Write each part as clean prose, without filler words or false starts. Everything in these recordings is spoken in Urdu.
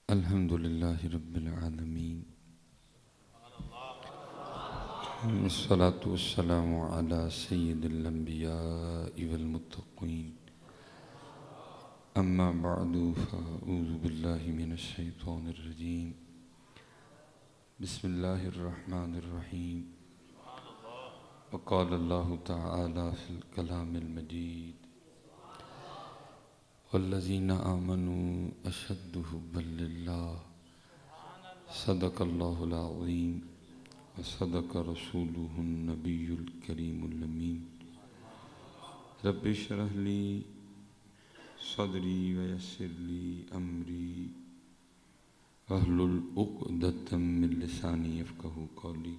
الحمد لله رب العالمين والصلاة والسلام على سيد الأنبياء والمتقين أما بعد فأعوذ بالله من الشيطان الرجيم بسم الله الرحمن الرحيم وقال الله تعالى في الكلام المجيد والذين آمنوا أشد حبا لله صدق الله العظيم وصدق رسوله النبي الكريم الأمين رب اشرح لي صدري ويسر لي أمري واحلل عقدة من لساني يفقهوا قولي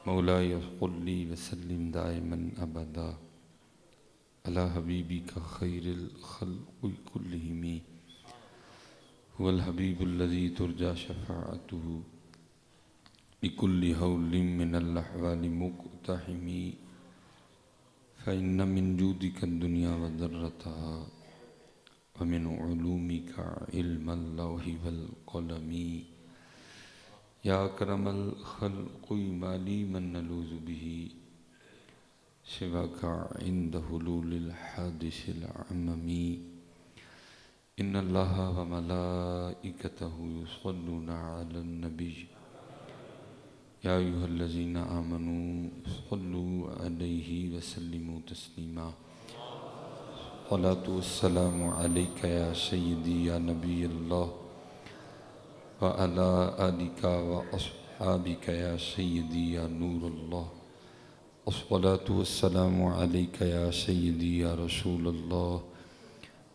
مولاي صل لي وسلم دائما أبدا على حبيبك خير الخلق كلهم هو الحبيب الذي ترجى شفاعته بكل هول من الأحوال مقتحم فإن من جودك الدنيا وذرتها ومن علومك علم اللوح والقلم يا أكرم الخلق ما لي من نلوذ به سواك عند حلول الحادث العممي إن الله وملائكته يصلون على النبي يا أيها الذين آمنوا صلوا عليه وسلموا تسليما الصلاة والسلام عليك يا سيدي يا نبي الله وعلى آلك وأصحابك يا سيدي يا نور الله الصلاة والسلام عليك يا سيدي يا رسول الله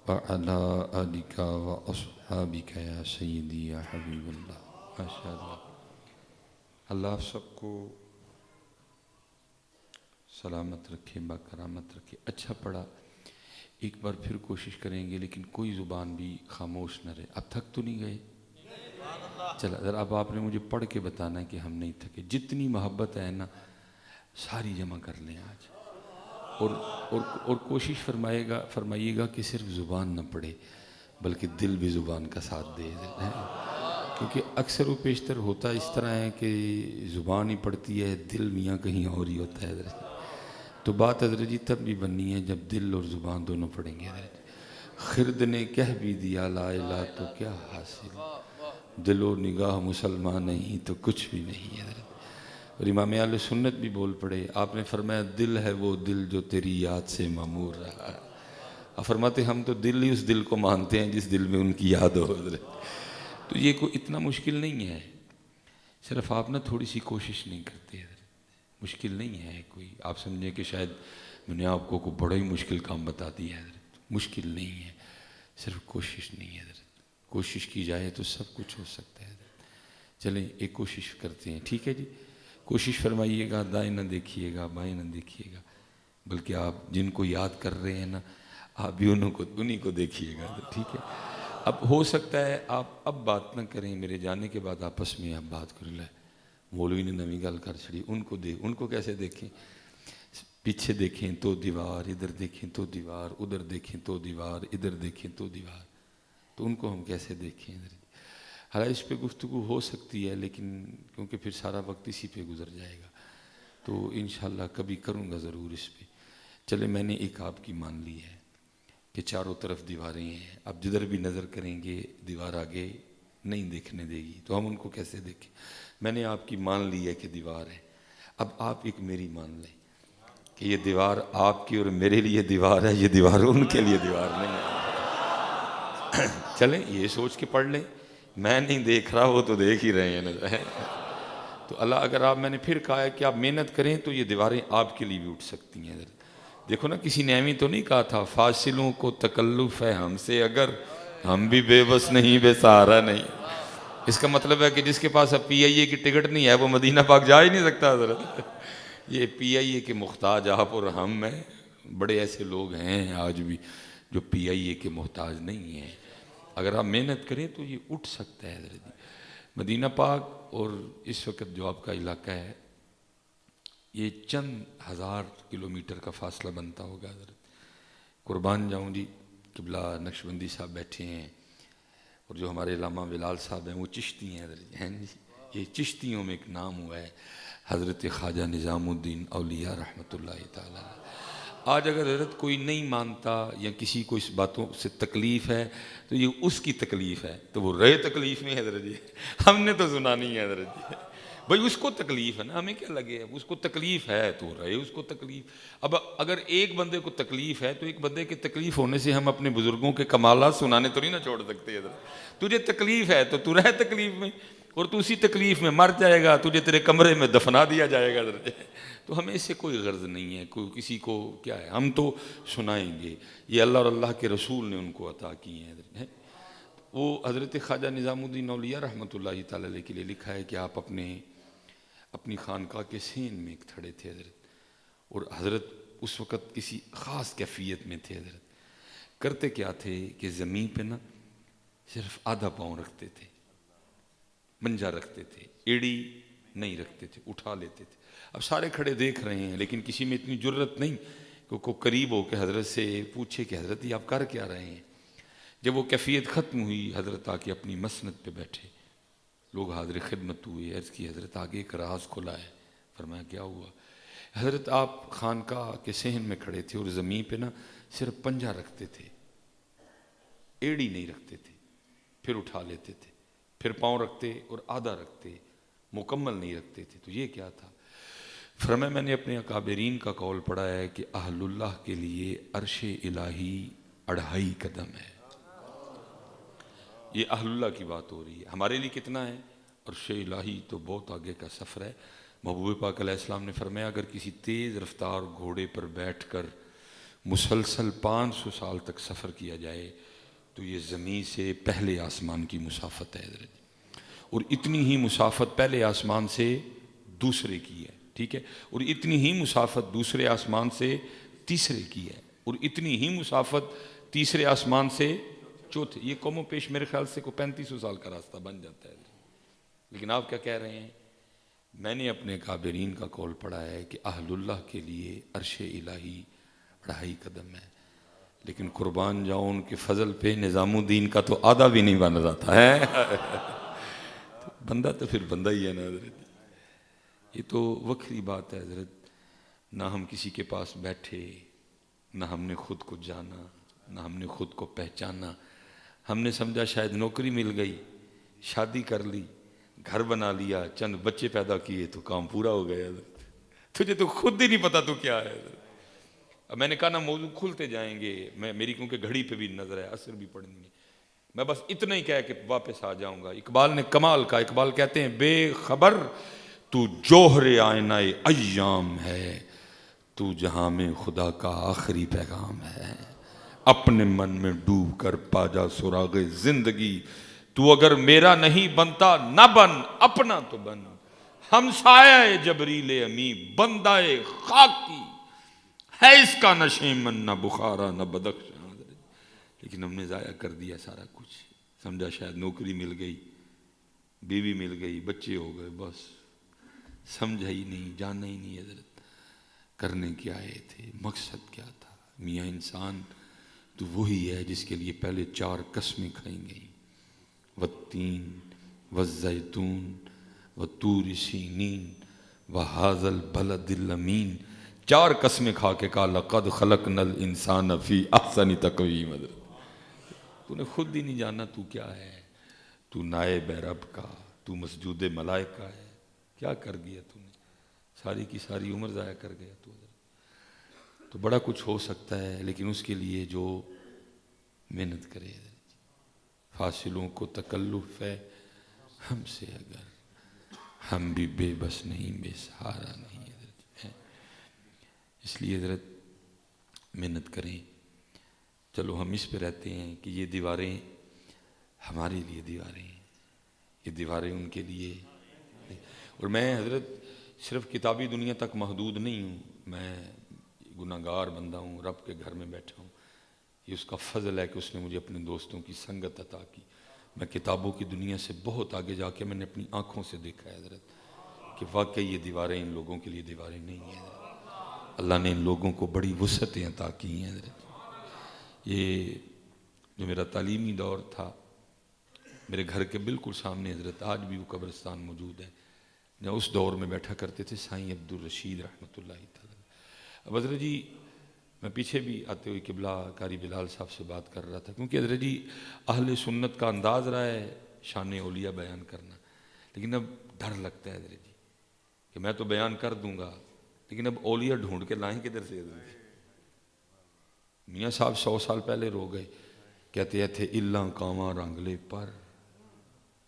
وعلى آلك وأصحابك يا سيدي يا حبيب الله ما شاء الله اللہ آپ سب کو سلامت رکھے باکرامت رکھے. اچھا پڑھا. ایک بار پھر کوشش کریں گے لیکن کوئی زبان بھی خاموش نہ رہے. اب تھک تو نہیں گئے؟ چلا ذرا اب آپ نے مجھے پڑھ کے بتانا ہے کہ ہم نہیں تھکے. جتنی محبت ہے نا ساری جمع کر لیں آج. اور کوشش فرمائیے گا کہ صرف زبان نہ پڑھے بلکہ دل بھی زبان کا ساتھ دے. کیونکہ اکثر و بیشتر ہوتا اس طرح ہے کہ زبان ہی پڑھتی ہے دل میاں کہیں اور ہی ہوتا ہے. تو بات حضرت جی تب بھی بننی ہے جب دل اور زبان دونوں پڑھیں گے. خرد نے کہہ بھی دیا لا الہ تو کیا حاصل، دل و نگاہ مسلمان نہیں تو کچھ بھی نہیں ہے. اور امام اہل سنت بھی بول پڑے. آپ نے فرمایا دل ہے وہ دل جو تیری یاد سے معمور رہا. آپ فرماتے ہم تو دل ہی اس دل کو مانتے ہیں جس دل میں ان کی یاد ہو. تو یہ کوئی اتنا مشکل نہیں ہے. صرف آپ نا تھوڑی سی کوشش نہیں کرتے. مشکل نہیں ہے کوئی. آپ سمجھیں کہ شاید میں نے آپ کو کوئی بڑا ہی مشکل کام بتا دیا ہے. مشکل نہیں ہے، صرف کوشش نہیں ہے. کوشش کی جائے تو سب کچھ ہو سکتا ہے. چلیں ایک کوشش کرتے ہیں. ٹھیک ہے جی. کوشش فرمائیے گا دائیں نہ دیکھیے گا بائیں نہ دیکھیے گا بلکہ آپ جن کو یاد کر رہے ہیں نا آپ بھی انہیں کو دیکھیے گا. ٹھیک ہے. اب ہو سکتا ہے آپ اب بات نہ کریں، میرے جانے کے بعد آپس میں آپ بات کر لیں. مولوی نے نویں گل کر چھڑی. ان کو کیسے دیکھیں؟ پیچھے دیکھیں تو دیوار، ادھر دیکھیں تو دیوار، ادھر دیکھیں تو دیوار، ادھر دیکھیں تو دیوار. تو ان کو ہم کیسے دیکھیں؟ حالانکہ اس پہ گفتگو ہو سکتی ہے لیکن کیونکہ پھر سارا وقت اسی پہ گزر جائے گا. تو انشاءاللہ کبھی کروں گا ضرور اس پہ. چلے میں نے ایک آپ کی مان لی ہے کہ چاروں طرف دیواریں ہیں. اب جدھر بھی نظر کریں گے دیوار آگے نہیں دیکھنے دے گی تو ہم ان کو کیسے دیکھیں؟ میں نے آپ کی مان لی ہے کہ دیوار ہے. اب آپ ایک میری مان لیں کہ یہ دیوار آپ کی اور میرے لیے دیوار ہے، یہ دیوار ان کے لیے دیوار نہیں ہے. چلیں یہ سوچ کے پڑھ لیں. میں نہیں دیکھ رہا وہ تو دیکھ ہی رہے ہیں. تو اللہ اگر آپ میں نے پھر کہا ہے کہ آپ محنت کریں تو یہ دیواریں آپ کے لیے بھی اٹھ سکتی ہیں. دیکھو نا کسی نے ایویں تو نہیں کہا تھا فاصلوں کو تکلف ہے ہم سے اگر ہم بھی بے بس نہیں بے سہارا نہیں. اس کا مطلب ہے کہ جس کے پاس اب پی آئی اے کی ٹکٹ نہیں ہے وہ مدینہ پاک جا ہی نہیں سکتا حضرت. یہ پی آئی اے کے محتاج آپ اور ہم ہیں. بڑے ایسے لوگ ہیں آج بھی جو پی آئی اے کے محتاج نہیں ہیں. اگر آپ محنت کریں تو یہ اٹھ سکتا ہے حضرت. مدینہ پاک اور اس وقت جو آپ کا علاقہ ہے یہ چند ہزار کلومیٹر کا فاصلہ بنتا ہوگا حضرت. قربان جاؤں جی. قبلہ نقشبندی صاحب بیٹھے ہیں اور جو ہمارے علامہ بلال صاحب ہیں وہ چشتی ہیں حضرت جی، یہ چشتیوں میں ایک نام ہوا ہے حضرت خواجہ نظام الدین اولیاء رحمۃ اللہ تعالیٰ۔ آج اگر حضرت کوئی نہیں مانتا یا کسی کو اس باتوں سے تکلیف ہے تو یہ اس کی تکلیف ہے، تو وہ رہے تکلیف میں حضرت جی، ہم نے تو سنا نہیں ہے حضرت جی، بھائی اس کو تکلیف ہے نا، ہمیں کیا لگے، اس کو تکلیف ہے تو رہے اس کو تکلیف۔ اب اگر ایک بندے کو تکلیف ہے تو ایک بندے کے تکلیف ہونے سے ہم اپنے بزرگوں کے کمالات سنانے تو نہیں نہ چھوڑ سکتے حضرت۔ تجھے تکلیف ہے تو رہ تکلیف میں، اور تو اسی تکلیف میں مر جائے گا، تجھے تیرے کمرے میں دفنا دیا جائے گا حضرت۔ تو ہمیں اس سے کوئی غرض نہیں ہے، کوئی کسی کو کیا ہے، ہم تو سنائیں گے، یہ اللہ اور اللہ کے رسول نے ان کو عطا کی ہیں حضرت۔ وہ حضرت خواجہ نظام الدین اولیاء رحمۃ اللہ تعالیٰ علیہ کے لیے لکھا ہے کہ آپ اپنی خانقاہ کے سین میں ایک کھڑے تھے حضرت، اور حضرت اس وقت کسی خاص کیفیت میں تھے حضرت۔ کرتے کیا تھے کہ زمین پہ نا صرف آدھا پاؤں رکھتے تھے، منجا رکھتے تھے، ایڑی نہیں رکھتے تھے، اٹھا لیتے تھے۔ اب سارے کھڑے دیکھ رہے ہیں لیکن کسی میں اتنی جرت نہیں کہ کوئی قریب ہو کہ حضرت سے پوچھے کہ حضرت یہ آپ کر کیا رہے ہیں۔ جب وہ کیفیت ختم ہوئی حضرت آ کے اپنی مسند پہ بیٹھے، لوگ حاضر خدمت ہوئے، عرض کی حضرت آگے ایک راز کھلا ہے۔ فرمایا کیا ہوا؟ حضرت آپ خانقاہ کے صحن میں کھڑے تھے اور زمین پہ نا صرف پنجہ رکھتے تھے، ایڑی نہیں رکھتے تھے، پھر اٹھا لیتے تھے، پھر پاؤں رکھتے اور آدھا رکھتے، مکمل نہیں رکھتے تھے۔ تو یہ کیا تھا؟ فرمایا میں نے اپنے اکابرین کا قول پڑھا ہے کہ اہل اللہ کے لیے عرش الہی 2.5 قدم ہے۔ یہ اہل اللہ کی بات ہو رہی ہے، ہمارے لیے کتنا ہے؟ عرش الہی تو بہت آگے کا سفر ہے۔ محبوب پاک علیہ السلام نے فرمایا اگر کسی تیز رفتار گھوڑے پر بیٹھ کر مسلسل 500 سال تک سفر کیا جائے تو یہ زمین سے پہلے آسمان کی مسافت ہے حضرت، اور اتنی ہی مسافت پہلے آسمان سے دوسرے کی ہے، ٹھیک ہے، اور اتنی ہی مسافت دوسرے آسمان سے تیسرے کی ہے، اور اتنی ہی مسافت تیسرے آسمان سے چوتھے۔ یہ قوم و پیش میرے خیال سے کوئی 3500 سال کا راستہ بن جاتا ہے۔ لیکن آپ کیا کہہ رہے ہیں؟ میں نے اپنے کابرین کا قول پڑھا ہے کہ اہل اللہ کے لیے عرش الہی 2.5 قدم ہے، لیکن قربان جاؤں ان کے فضل پہ نظام الدین کا تو آدھا بھی نہیں بن رہا ہے۔ بندہ تو پھر بندہ ہی ہے نا حضرت، یہ تو وکری بات ہے حضرت۔ نہ ہم کسی کے پاس بیٹھے، نہ ہم نے خود کو جانا، نہ ہم نے خود کو پہچانا۔ ہم نے سمجھا شاید نوکری مل گئی، شادی کر لی، گھر بنا لیا، چند بچے پیدا کیے تو کام پورا ہو گیا حضرت۔ تجھے تو خود ہی نہیں پتا تو کیا ہے حضرت۔ اب میں نے کہا نا موضوع کھلتے جائیں گے، میری کیونکہ گھڑی پہ بھی نظر ہے، عصر بھی پڑھنی ہے، میں بس اتنا ہی کہہ کہ واپس آ جاؤں گا۔ اقبال نے کمال کا، اقبال کہتے ہیں بے خبر تو جوہر آئینہ ایام ہے، تو جہاں میں خدا کا آخری پیغام ہے، اپنے من میں ڈوب کر پا جا سراغ زندگی، تو اگر میرا نہیں بنتا نہ بن، اپنا تو بن، ہمسایہ جبریل امی، بندہ خاکی ہے اس کا نہ شیمن نہ بخارا نہ بدخشاں۔ لیکن ہم نے ضائع کر دیا سارا کچھ، سمجھا شاید نوکری مل گئی، بیوی مل گئی، بچے ہو گئے، بس سمجھا ہی نہیں، جانا ہی نہیں حضرت کرنے کیا آئے تھے، مقصد کیا تھا۔ میاں انسان تو وہی ہے جس کے لیے پہلے 4 قسمیں کھائیں گئی، والتین والزیتون والطور سینین وہذا البلد الامین۔ 4 قسمیں کھا کے کہا لقد خلقنا الانسان فی احسن تقویم۔ تو نے خود ہی نہیں جانا تو کیا ہے، تو نائب رب کا، تو مسجود ملائکہ ہے، کیا کر گیا تو نے، ساری کی ساری عمر ضائع کر گیا تو۔ تو بڑا کچھ ہو سکتا ہے لیکن اس کے لیے جو محنت کرے، فاصلوں کو تکلف ہے ہم سے، اگر ہم بھی بے بس نہیں، بے سہارا نہیں حضرت۔ اس لیے حضرت محنت کریں۔ چلو ہم اس پہ رہتے ہیں کہ یہ دیواریں ہمارے لیے دیواریں ہیں، یہ دیواریں ان کے لیے۔ اور میں حضرت صرف کتابی دنیا تک محدود نہیں ہوں، میں گناہگار بندہ ہوں، رب کے گھر میں بیٹھا ہوں، یہ اس کا فضل ہے کہ اس نے مجھے اپنے دوستوں کی سنگت عطا کی۔ میں کتابوں کی دنیا سے بہت آگے جا کے میں نے اپنی آنکھوں سے دیکھا ہے حضرت کہ واقعی یہ دیواریں ان لوگوں کے لیے دیواریں نہیں ہیں حضرت۔ اللہ نے ان لوگوں کو بڑی وسعتیں عطا کی ہیں حضرت۔ یہ جو میرا تعلیمی دور تھا میرے گھر کے بالکل سامنے حضرت آج بھی وہ قبرستان موجود ہے جہاں اس دور میں بیٹھا کرتے تھے سائیں عبدالرشید رحمۃ اللہ تعالی۔ اب حضرت جی میں پیچھے بھی آتے ہوئے قبلہ قاری بلال صاحب سے بات کر رہا تھا، کیونکہ حضرت جی اہل سنت کا انداز رہا ہے شان اولیاء بیان کرنا، لیکن اب ڈر لگتا ہے حضرت جی کہ میں تو بیان کر دوں گا لیکن اب اولیاء ڈھونڈ کے لائیں کدھر سے حضرت جی؟ میاں صاحب 100 سال پہلے رو گئے، کہتے تھے اللہ کاواں رنگلے پر،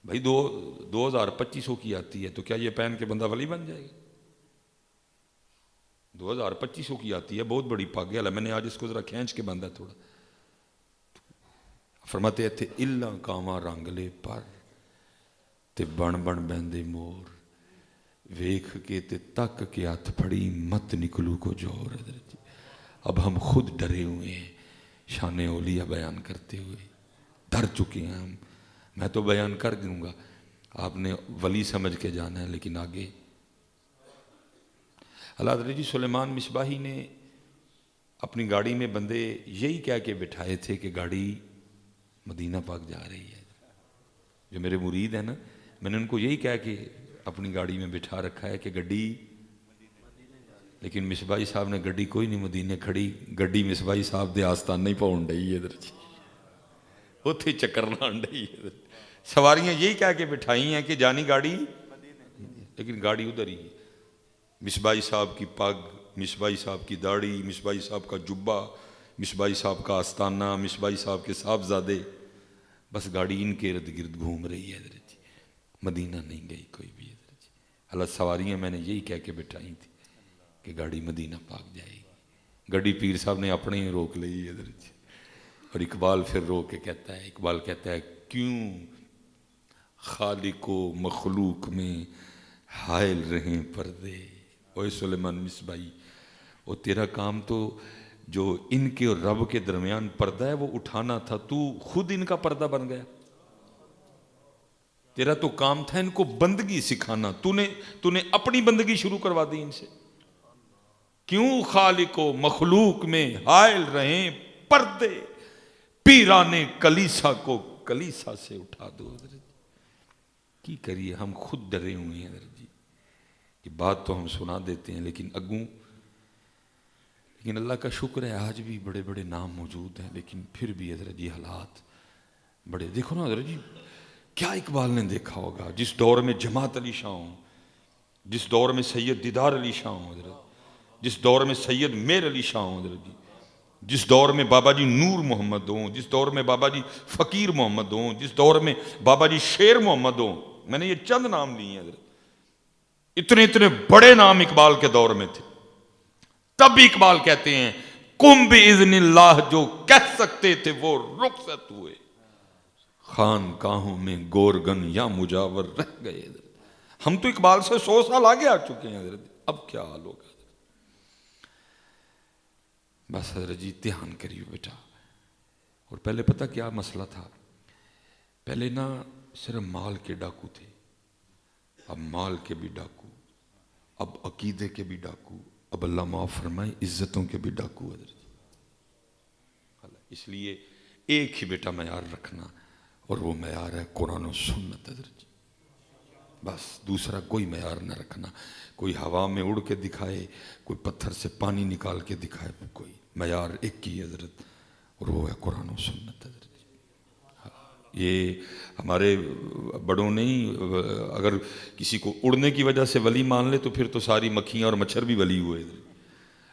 بھائی 2025 کی آتی ہے تو کیا یہ پہن کے بندہ ولی بن جائے گا؟ 2025 کی آتی ہے، بہت بڑی پاگ ہے، میں نے آج اس کو ذرا کھینچ کے باندھا تھوڑا۔ فرماتے تھے اللہ کاواں رنگلے پر تے بن بن بہندے مور، ویکھ کے تے تک کے ہاتھ پھڑی مت نکلو کو جور۔ حضرت جی اب ہم خود ڈرے ہوئے ہیں شان اولیاء بیان کرتے ہوئے، ڈر چکے ہیں ہم۔ میں تو بیان کر دوں گا، آپ نے ولی سمجھ کے جانا ہے، لیکن آگے اللہ حضرت جی سلیمان مصباحی نے اپنی گاڑی میں بندے یہی کہہ کے بٹھائے تھے کہ گاڑی مدینہ پاک جا رہی ہے۔ جو میرے مرید ہیں نا، میں نے ان کو یہی کہہ کے اپنی گاڑی میں بٹھا رکھا ہے کہ گڈی، لیکن مصباحی صاحب نے گڈی کوئی نہیں مدینے کھڑی، گڈی مصباحی صاحب دے آستان نہیں پاؤن ڈئی ہے ادھر جی، اتھے چکر لان ڈئی ہے۔ سواریاں یہی کہہ کے بٹھائی ہیں کہ جانی گاڑی، لیکن گاڑی ادھر ہی۔ مصباحی صاحب کی پگ، مصباحی صاحب کی داڑھی، مصباحی صاحب کا جبہ، مصباحی صاحب کا آستانہ، مصباحی صاحب کے صاحبزادے، بس گاڑی ان کے ارد گرد گھوم رہی ہے حضرت جی، مدینہ نہیں گئی کوئی بھی حضرت جی۔ حالانکہ سواریاں میں نے یہی کہہ کے بٹھائی تھی کہ گاڑی مدینہ پاک جائے گی، گاڑی پیر صاحب نے اپنے ہی روک لی حضرت جی۔ اور اقبال پھر رو کے کہتا ہے، اقبال کہتا ہے کیوں خالق و مخلوق میں حائل رہیں پردے، اوے سلیمان مصباحی، وہ تیرا کام تو جو ان کے اور رب کے درمیان پردہ ہے وہ اٹھانا تھا، تو خود ان کا پردہ بن گیا۔ تیرا تو کام تھا ان کو بندگی سکھانا، تو نے اپنی بندگی شروع کروا دی ان سے۔ کیوں خالق و مخلوق میں حائل رہیں پردے، پیران کلیسا کو کلیسا سے اٹھا دو۔ حضرت کی کریے، ہم خود ڈرے ہوئے ہیں حضرت جی، یہ بات تو ہم سنا دیتے ہیں لیکن اگوں، لیکن اللہ کا شکر ہے آج بھی بڑے بڑے نام موجود ہیں، لیکن پھر بھی حضرت جی حالات بڑے، دیکھو نا حضرت جی کیا اقبال نے دیکھا ہوگا، جس دور میں جماعت علی شاہ ہوں، جس دور میں سید دیدار علی شاہ ہوں حضرت، جس دور میں سید میر علی شاہ ہوں حضرت جی، جس دور میں بابا جی نور محمد ہوں، جس دور میں بابا جی فقیر محمد ہوں، جس دور میں بابا جی شیر محمد ہوں، میں نے یہ چند نام لیے ہیں حضرت، اتنے اتنے بڑے نام اقبال کے دور میں تھے، تب بھی اقبال کہتے ہیں کم باذن اللہ، جو کہہ سکتے تھے وہ رخصت ہوئے، خان کاہوں میں گورگن یا مجاور رہ گئے۔ حضرت ہم تو اقبال سے 100 سال آگے آ چکے ہیں حضرت، اب کیا حال ہوگا؟ بس حضرت جی دھیان کریے بیٹا۔ اور پہلے پتہ کیا مسئلہ تھا؟ پہلے نا صرف مال کے ڈاکو تھے، اب مال کے بھی ڈاکو، اب عقیدے کے بھی ڈاکو، اب اللہ معاف فرمائے عزتوں کے بھی ڈاکو حضرت۔ اس لیے ایک ہی بیٹا معیار رکھنا، اور وہ معیار ہے قرآن و سنت حضرت جی، بس دوسرا کوئی معیار نہ رکھنا۔ کوئی ہوا میں اڑ کے دکھائے، کوئی پتھر سے پانی نکال کے دکھائے، کوئی معیار ایک ہی حضرت، اور وہ ہے قرآن و سنت حضرت۔ یہ ہمارے بڑوں نہیں، اگر کسی کو اڑنے کی وجہ سے ولی مان لے تو پھر تو ساری مکھیاں اور مچھر بھی ولی ہوئے۔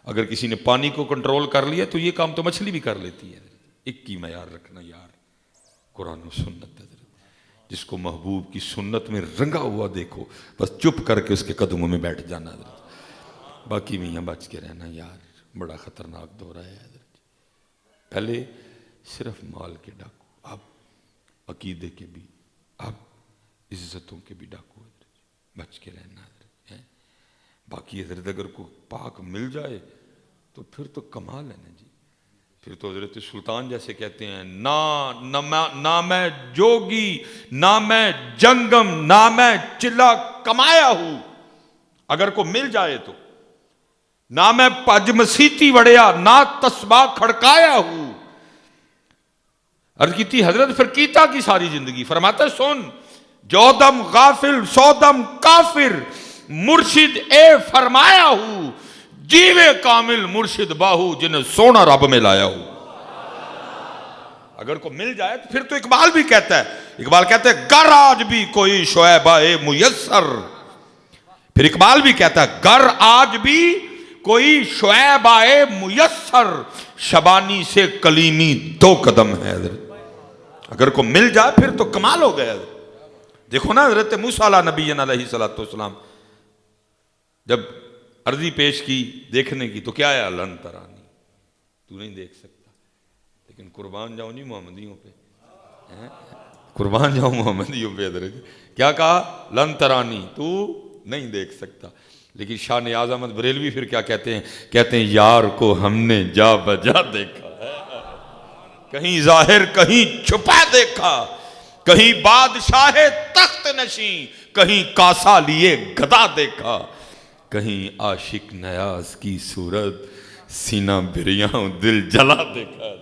اگر کسی نے پانی کو کنٹرول کر لیا تو یہ کام تو مچھلی بھی کر لیتی ہے۔ ایک ہی معیار رکھنا یار، قرآن و سنت حضرت۔ جس کو محبوب کی سنت میں رنگا ہوا دیکھو، بس چپ کر کے اس کے قدموں میں بیٹھ جانا حضرت، باقی میاں بچ کے رہنا یار، بڑا خطرناک دور ہے حضرت۔ پہلے صرف مال کے ڈاکو، اب عقیدے کے بھی، اب عزتوں کے بھی ڈاکو حضرت، بچ کے رہنا حضرت۔ باقی حضرت اگر کوئی پاک مل جائے تو پھر تو کمال ہے نا جی، پھر تو حضرت سلطان جیسے کہتے ہیں نہ میں جوگی، نہ میں جنگم، نہ میں چلا کمایا ہوں، اگر کو مل جائے تو نہ میں پج مسیتی وڑیا، نہ تسبیح کھڑکایا ہوں، عرض کی تھی حضرت پھر کیتا کی ساری زندگی؟ فرماتا سن، جو دم غافل سو دم کافر، مرشد اے فرمایا ہوں، جیوے کامل مرشد باہو، جنہیں سونا رب میں لایا ہوں۔ اگر کو مل جائے تو پھر تو اقبال بھی کہتا ہے، اقبال کہتا ہے گر آج بھی کوئی شعیبہ میسر، پھر اقبال بھی کہتا ہے گر آج بھی کوئی شعیبہ میسر، شبانی سے کلیمی 2 قدم ہے۔ اگر کو مل جائے پھر تو کمال ہو گیا۔ دیکھو نا حضرت موسیٰ علیہ نبی علیہ السلام جب عرضی پیش کی دیکھنے کی تو کیا ہے؟ لن ترانی، تو نہیں دیکھ سکتا، لیکن قربان جاؤں جی محمدیوں پہ، قربان جاؤں محمدیوں پہ۔ حضرت کیا کہا؟ لن ترانی، تو نہیں دیکھ سکتا۔ لیکن شاہ نیاز احمد بریلوی پھر کیا کہتے ہیں؟ کہتے ہیں یار کو ہم نے جا بجا دیکھا، کہیں ظاہر کہیں چھپا دیکھا، کہیں بادشاہ تخت نشین، کہیں کاسا لیے گدا دیکھا، کہیں عاشق نیاز کی صورت، سینہ بریاں دل جلا دیکھا۔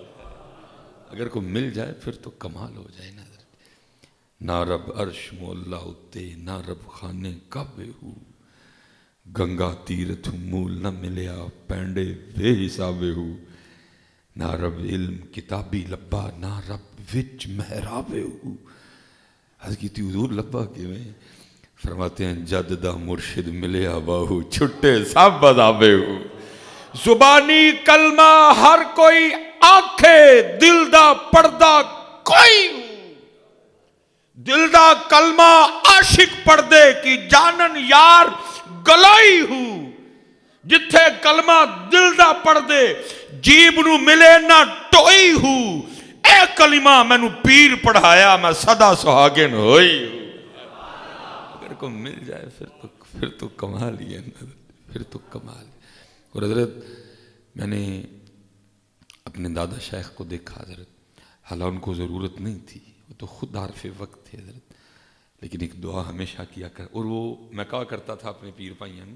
اگر کو مل جائے پھر تو کمال ہو جائے نا۔ نہ رب عرش مولا اتے، نہ رب خانے کعبے ہو، گنگا تیرتھ مول نہ ملیا پینڈے بے حسابے ہو، نہ رب علم کتابی لبا، نہ رب وچ محرابے ہو۔ حضرت کی تھی حضور لبا کے میں فرماتے ہیں جد دا مرشد ملیا باہو، چھٹے سب بذابے ہو، زبانی کلمہ ہر کوئی آنکھے، دل دا پردہ کوئی ہو، دل دا کلمہ عاشق پردے کی جانن یار گلائی ہو، جتھے کلمہ دل دا پردے جیب نو ملے نہ ٹوئی ہو، اے کلمہ میں نو پیر پڑھایا میں صدا سہاگن ہوئی ہوں۔ اگر کو مل جائے پھر تو کمال ہی ہے، پھر تو کمال۔ اور حضرت میں نے اپنے دادا شیخ کو دیکھا حضرت، حالانکہ ان کو ضرورت نہیں تھی، وہ تو خود عارف وقت تھے حضرت، لیکن ایک دعا ہمیشہ کیا کر، اور وہ میں کہا کرتا تھا اپنے پیر بھائیوں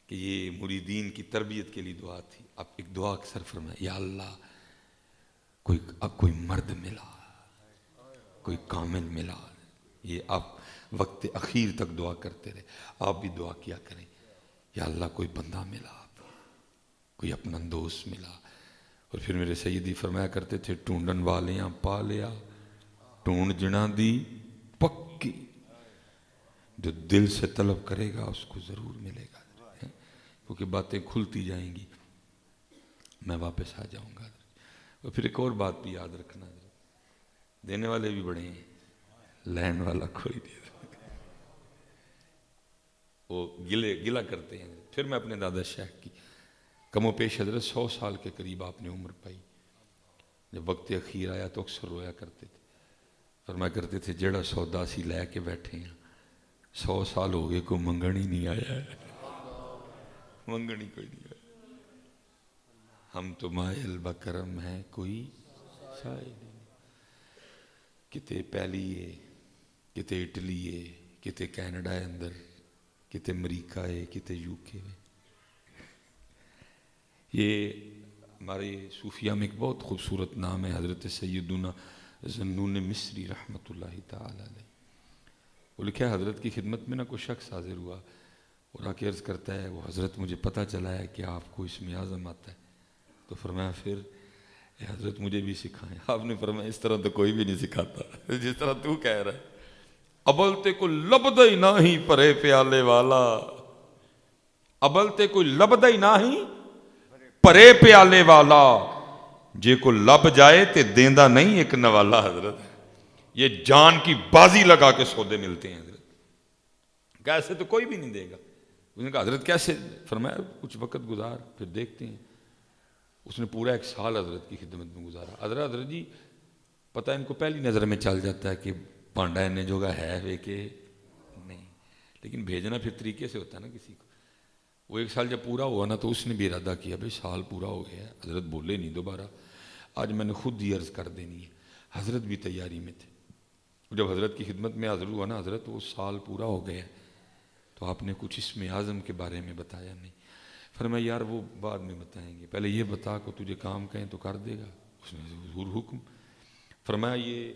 کہ یہ مریدین کی تربیت کے لیے دعا تھی۔ اب ایک دعا اکثر فرمائے، یا اللہ اب کوئی مرد ملا، کوئی کامل ملا، یہ آپ وقت اخیر تک دعا کرتے رہے، آپ بھی دعا کیا کریں، یا اللہ کوئی بندہ ملا، کوئی اپنا دوست ملا۔ اور پھر میرے سیدی فرمایا کرتے تھے ٹونڈن والیاں پا لیا، ٹونڈ جنا دی پکی، جو دل سے طلب کرے گا اس کو ضرور ملے گا، کیونکہ باتیں کھلتی جائیں گی، میں واپس آ جاؤں گا۔ اور پھر ایک اور بات بھی یاد رکھنا، دینے والے بھی بڑے ہیں، لین والا کوئی نہیں، وہ گلہ کرتے ہیں۔ پھر میں اپنے دادا شیخ کی کم و پیش حضرت 100 سال کے قریب آپ نے عمر پائی، جب وقت اخیر آیا تو اکثر رویا کرتے تھے، فرمایا کرتے تھے جڑا سودا سی لے کے بیٹھے ہیں 100 سال ہو گئے کوئی منگن ہی نہیں آیا ہے، منگن ہی کوئی نہیں آیا، ہم تو مائل بکرم ہیں کوئی سائل نہیں، کتے پہلی ہے، کتے اٹلی ہے، کتے کینیڈا ہے اندر، کتے امریکہ ہے، کتے UK ہے۔ یہ ہمارے صوفیہ میں ایک بہت خوبصورت نام ہے حضرت سیدنا ذنون مصری رحمۃ اللہ تعالی علیہ، وہ لکھا ہے حضرت کی خدمت میں نہ کوئی شخص حاضر ہوا اور آ کے عرض کرتا ہے وہ حضرت مجھے پتہ چلا ہے کہ آپ کو اسم اعظم آتا ہے، تو فرمایا پھر اے حضرت مجھے بھی سکھائیں۔ آپ نے فرمایا اس طرح تو کوئی بھی نہیں سکھاتا جس طرح تو کہہ رہا ہے، ابلتے کو لبدئی نہ ہی پرے پیالے والا، ابلتے کوئی لبدئی نہ ہی پرے پیالے والا، جے کو لب جائے تے دیندہ نہیں ایک نوالا۔ حضرت یہ جان کی بازی لگا کے سودے ملتے ہیں حضرت، کیسے تو کوئی بھی نہیں دے گا۔ اس نے کہا حضرت کیسے؟ فرمایا کچھ وقت گزار پھر دیکھتے ہیں۔ اس نے پورا 1 سال حضرت کی خدمت میں گزارا۔ حضرت جی پتہ ان کو پہلی نظر میں چل جاتا ہے کہ پانڈا انہیں جوگا ہے وے کہ نہیں، لیکن بھیجنا پھر طریقے سے ہوتا ہے نا کسی کو۔ وہ 1 سال جب پورا ہوا نا تو اس نے بھی ارادہ کیا بھائی سال پورا ہو گیا ہے، حضرت بولے نہیں دوبارہ، آج میں نے خود ہی عرض کر دینی ہے۔ حضرت بھی تیاری میں تھے، جب حضرت کی خدمت میں حاضر ہوا نا حضرت وہ سال پورا ہو گیا تو آپ نے کچھ اسم اعظم کے بارے میں بتایا نہیں۔ فرمایا یار وہ بعد میں بتائیں گے، پہلے یہ بتا کو تجھے کام کہیں تو کر دے گا۔ اس نے حضور حکم۔ فرمایا یہ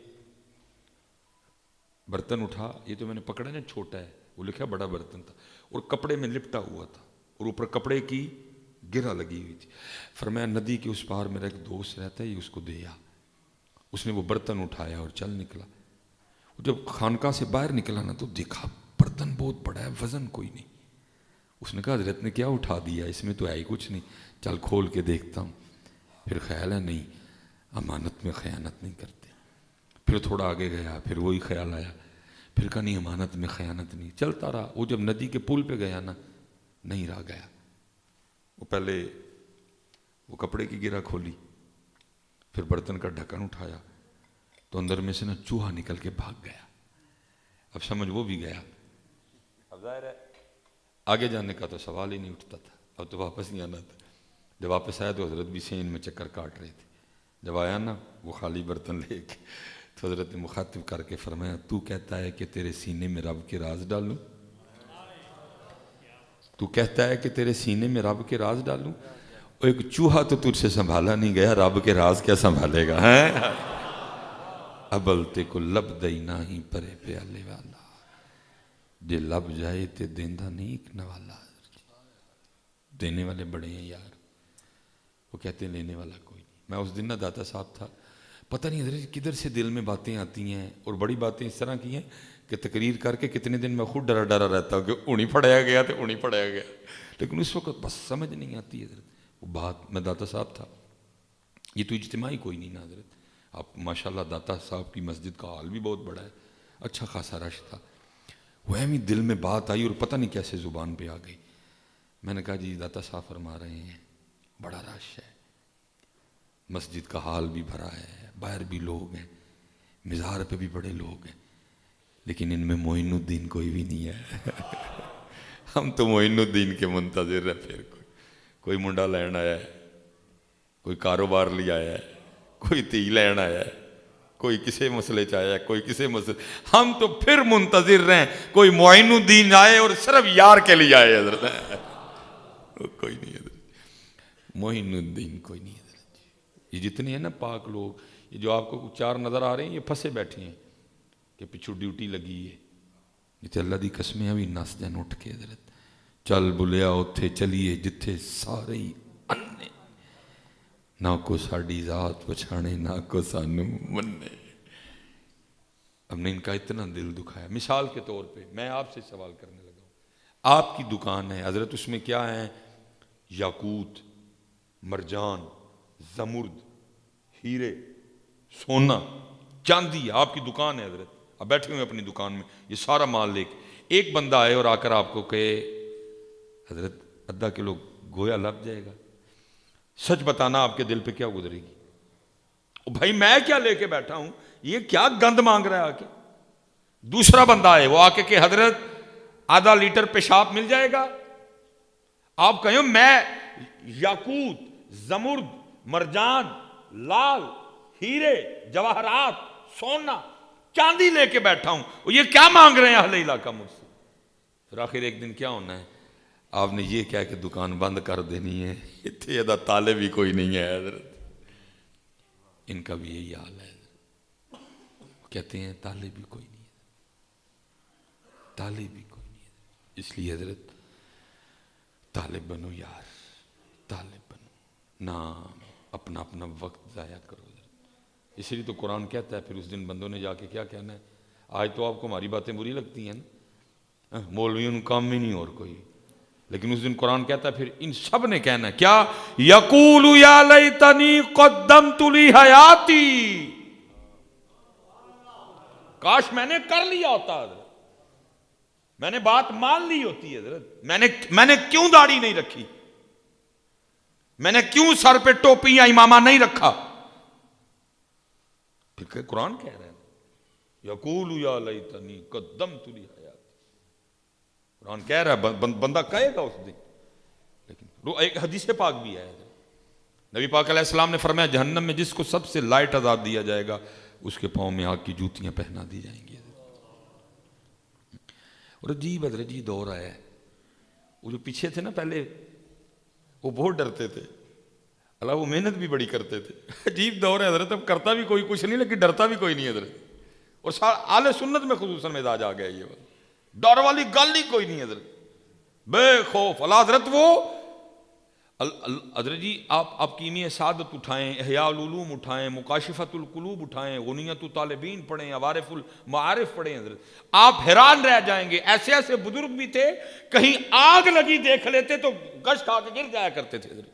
برتن اٹھا، یہ تو میں نے پکڑا نا چھوٹا ہے، وہ لکھا بڑا برتن تھا اور کپڑے میں لپٹا ہوا تھا اور اوپر کپڑے کی گرہ لگی ہوئی تھی۔ فرمایا ندی کے اس پار میرا ایک دوست رہتا ہے، یہ اس کو دے آ۔ اس نے وہ برتن اٹھایا اور چل نکلا۔ جب خانقاہ سے باہر نکلا نا تو دیکھا برتن بہت بڑا ہے، وزن کوئی نہیں۔ اس نے کہا حضرت نے کیا اٹھا دیا، اس میں تو ہے ہی کچھ نہیں، چل کھول کے دیکھتا ہوں۔ پھر خیال ہے نہیں، امانت میں خیانت نہیں کرتے۔ پھر تھوڑا آگے گیا، پھر وہی خیال آیا، پھر کہا نہیں امانت میں خیانت نہیں، چلتا رہا۔ وہ جب ندی کے پل پہ گیا نا، نہیں رہ گیا۔ وہ پہلے وہ کپڑے کی گرہ کھولی، پھر برتن کا ڈھکن اٹھایا تو اندر میں سے نا چوہا نکل کے بھاگ گیا۔ اب سمجھ وہ بھی گیا، اب ظاہر ہے آگے جانے کا تو سوال ہی نہیں اٹھتا تھا، اب تو واپس نہیں آنا تھا۔ جب واپس آیا تو حضرت بھی سین میں چکر کاٹ رہے تھے۔ جب آیا نا وہ خالی برتن لے کے تو حضرت نے مخاطب کر کے فرمایا تو کہتا ہے کہ تیرے سینے میں رب کے راز ڈالوں؟ تو کہتا ہے کہ تیرے سینے میں رب کے راز ڈالوں؟ ایک چوہا تو تجھ سے سنبھالا نہیں گیا، رب کے راز کیا سنبھالے گا؟ ابلتے کو لب دینا ہی پرے پیالے والا، جے لب جائے تے دیندہ نہیں ایک نوالا۔ دینے والے بڑے ہیں یار، وہ کہتے ہیں لینے والا کوئی نہیں۔ میں اس دن نہ داتا صاحب تھا، پتہ نہیں حضرت کدھر سے دل میں باتیں آتی ہیں، اور بڑی باتیں اس طرح کی ہیں کہ تقریر کر کے کتنے دن میں خود ڈرا ڈرا رہتا ہوں کہ اونی پڑھایا گیا تو اونی پڑھایا گیا، لیکن اس وقت بس سمجھ نہیں آتی حضرت وہ بات۔ میں داتا صاحب تھا، یہ تو اجتماعی کوئی نہیں نا حضرت، آپ ماشاءاللہ داتا صاحب کی مسجد کا حال بھی بہت بڑا ہے، اچھا خاصا رش تھا۔ وہ اہمی دل میں بات آئی اور پتہ نہیں کیسے زبان پہ آ گئی۔ میں نے کہا جی داتا صاحب فرما رہے ہیں بڑا رش ہے، مسجد کا حال بھی بھرا ہے، باہر بھی لوگ ہیں، مزار پہ بھی بڑے لوگ ہیں، لیکن ان میں معین الدین کوئی بھی نہیں ہے۔ ہم تو معین الدین کے منتظر ہیں۔ پھر کوئی منڈا لین آیا ہے، کوئی کاروبار لے آیا ہے، کوئی تی لین آیا ہے، کوئی کسے مسئلے چاہیا ہے، کوئی کسے مسئلے، ہم تو پھر منتظر رہیں کوئی معین الدین آئے اور صرف یار کے لیے آئے حضرت۔ کوئی نہیں حضرت، معین الدین کوئی نہیں حضرت۔ یہ جتنے ہیں نا پاک لوگ، یہ جو آپ کو چار نظر آ رہے ہیں، یہ پھنسے بیٹھے ہیں کہ پچھو ڈیوٹی لگی ہے۔ جتے اللہ دی قسمیں ابھی نس جان اٹھ کے حضرت، چل بلیا اتھے چلیے جتھے سارے ہی انے، نہ کو ساڑی ذات پچھانے نہ کو سانو مننے۔ اب نے ان کا اتنا دل دکھایا۔ مثال کے طور پہ میں آپ سے سوال کرنے لگا ہوں، آپ کی دکان ہے حضرت، اس میں کیا ہیں؟ یاقوت، مرجان، زمرد، ہیرے، سونا، چاندی، آپ کی دکان ہے حضرت، اب بیٹھے ہوئے اپنی دکان میں یہ سارا مال لے کے، ایک بندہ آئے اور آ کر آپ کو کہے حضرت آدھا کلو گویا لگ جائے گا، سچ بتانا آپ کے دل پہ کیا گزرے گی؟ او بھائی میں کیا لے کے بیٹھا ہوں، یہ کیا گند مانگ رہا ہے آ کے؟ دوسرا بندہ آئے، وہ آ کے کہ حضرت آدھا لیٹر پیشاب مل جائے گا؟ آپ کہیں میں یاقوت، زمرد، مرجان، لال، ہیرے، جواہرات، سونا، چاندی لے کے بیٹھا ہوں، یہ کیا مانگ رہے ہیں اہل علاقہ مجھ سے؟ پھر آخر ایک دن کیا ہونا ہے؟ آپ نے یہ کہا کہ دکان بند کر دینی ہے، اتنے ادا تالے بھی کوئی نہیں ہے حضرت۔ ان کا بھی یہی حال ہے، کہتے ہیں تالے بھی کوئی نہیں ہے، تالے بھی کوئی نہیں ہے۔ اس لیے حضرت طالب بنو یار، طالب بنو، نہ اپنا اپنا وقت ضائع کرو حضرت۔ اس لیے تو قرآن کہتا ہے، پھر اس دن بندوں نے جا کے کیا کہنا ہے؟ آج تو آپ کو ہماری باتیں بری لگتی ہیں نا، مولویوں نے کام میں نہیں اور کوئی، لیکن اس دن قرآن کہتا ہے پھر ان سب نے کہنا ہے کیا؟ یقول یا لیتنی قدمت لی حیاتی، کاش میں نے کر لیا ہوتا حضرت، میں نے بات مان لی ہوتی حضرت، میں نے کیوں داڑھی نہیں رکھی، میں نے کیوں سر پہ ٹوپی یا امامہ نہیں رکھا؟ پھر قرآن کہہ رہا ہے یقول یا لیتنی قدمت لی حیاتی، قرآن کہہ رہا ہے، بندہ کہے گا اس دن۔ لیکن ایک حدیث پاک بھی ہے، نبی پاک علیہ السلام نے فرمایا جہنم میں جس کو سب سے لائٹ عذاب دیا جائے گا اس کے پاؤں میں آگ کی جوتیاں پہنا دی جائیں گی۔ اور عجیب حضرت جی دور آیا ہے، وہ جو پیچھے تھے نا پہلے وہ بہت ڈرتے تھے، اللہ وہ محنت بھی بڑی کرتے تھے. عجیب دور ہے حضرت, اب کرتا بھی کوئی کچھ نہیں لیکن ڈرتا بھی کوئی نہیں حضرت. اور اہل سنت میں خصوصاً مزاج آ گیا یہ والا, ڈر والی گل ہی کوئی نہیں حضرت, بے خوف. اللہ حضرت وہ حضرت جی آپ کیمیا سعادت اٹھائیں, احیاء العلوم اٹھائیں, مکاشفۃ القلوب اٹھائیں, غنیۃ الطالبین پڑھیں, عوارف المعارف پڑھیں حضرت, آپ حیران رہ جائیں گے. ایسے ایسے بزرگ بھی تھے, کہیں آگ لگی دیکھ لیتے تو گش کھا کے گر جایا کرتے تھے حضرت.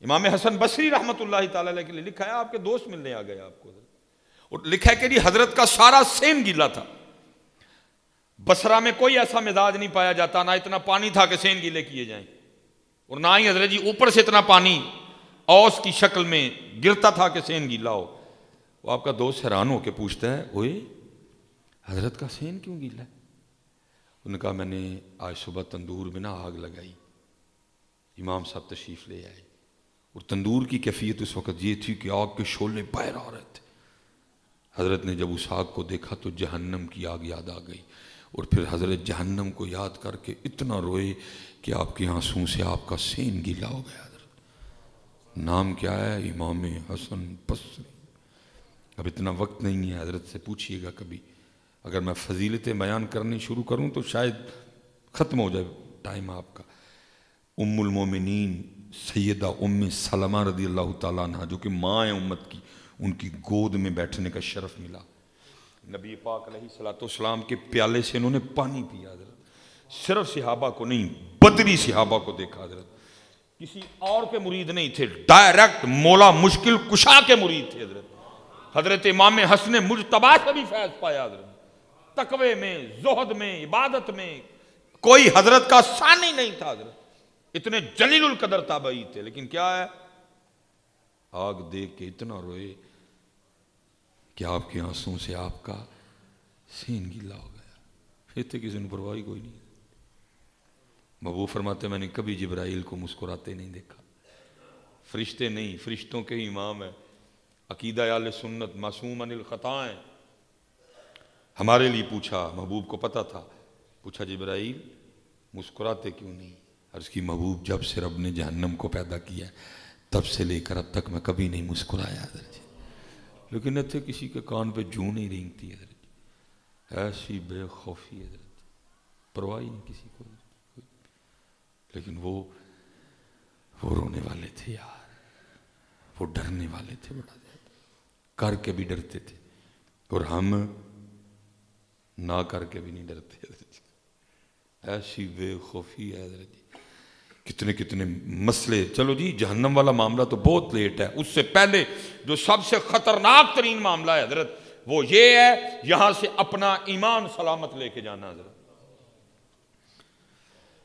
امام حسن بصری رحمۃ اللہ تعالی علیہ کے لیے لکھا ہے, آپ کے دوست ملنے آ گئے آپ کو حضرت, اور لکھا ہے کہ جی حضرت کا سارا سین گیلا تھا. بصرہ میں کوئی ایسا مزاج نہیں پایا جاتا, نہ اتنا پانی تھا کہ سین گیلے کیے جائیں, اور نہ ہی حضرت جی اوپر سے اتنا پانی اوس کی شکل میں گرتا تھا کہ سین گیلا ہو. وہ آپ کا دوست حیران ہو کے پوچھتا ہے, اوئے حضرت کا سین کیوں گیلا ہے؟ انہوں نے کہا میں نے آج صبح تندور میں آگ لگائی, امام صاحب تشریف لے آئے, اور تندور کی کیفیت اس وقت یہ تھی کہ آگ کے شعلے باہر آ رہے تھے. حضرت نے جب اس آگ کو دیکھا تو جہنم کی آگ یاد آ گئی, اور پھر حضرت جہنم کو یاد کر کے اتنا روئے کہ آپ کے آنسوں سے آپ کا سین گیلا ہو گیا. حضرت نام کیا ہے؟ امام حسن بصری. اب اتنا وقت نہیں ہے, حضرت سے پوچھئے گا کبھی, اگر میں فضیلتیں بیان کرنی شروع کروں تو شاید ختم ہو جائے ٹائم آپ کا. ام المومنین سیدہ ام سلمہ رضی اللہ تعالیٰ عنہ, جو کہ ماں ہیں امت کی, ان کی گود میں بیٹھنے کا شرف ملا. نبی پاک علیہ الصلوۃ والسلام کے پیالے سے انہوں نے پانی پیا حضرت. صرف صحابہ کو نہیں, بدری صحابہ کو دیکھا حضرت. کسی اور کے مرید نہیں تھے, ڈائریکٹ مولا مشکل کشا کے مرید تھے حضرت. حضرت امام حسن مجتبی سے بھی فیض پایا حضرت. تقوی میں, زہد میں, عبادت میں کوئی حضرت کا ثانی نہیں تھا حضرت. اتنے جلیل القدر تابعی تھے, لیکن کیا ہے, آگ دیکھ کے اتنا روئے کہ آپ کے آنسوں سے آپ کا سین گیلا ہو گیا. پھر تو کسی نے پرواہ کوئی نہیں. محبوب فرماتے میں نے کبھی جبرائیل کو مسکراتے نہیں دیکھا. فرشتے نہیں, فرشتوں کے امام ہیں. عقیدہ اہل سنت معصوم عن الخطا ہیں. ہمارے لیے پوچھا, محبوب کو پتہ تھا, پوچھا جبرائیل مسکراتے کیوں نہیں؟ عرض کی محبوب جب سے رب نے جہنم کو پیدا کیا تب سے لے کر اب تک میں کبھی نہیں مسکرایا حضرت. لیکن اتنے کسی کے کان پہ جوں نہیں رینگتی حضرت. ایسی بے خوفی حضرت, پرواہ نہیں کسی کو. لیکن وہ رونے والے تھے یار, وہ ڈرنے والے تھے بڑا زیادہ, کر کے بھی ڈرتے تھے, اور ہم نہ کر کے بھی نہیں ڈرتے حضرت. ایسی بے خوفی ہے حضرت جی. کتنے کتنے مسئلے. چلو جی جہنم والا معاملہ تو بہت لیٹ ہے, اس سے پہلے جو سب سے خطرناک ترین معاملہ ہے حضرت وہ یہ ہے, یہاں سے اپنا ایمان سلامت لے کے جانا حضرت.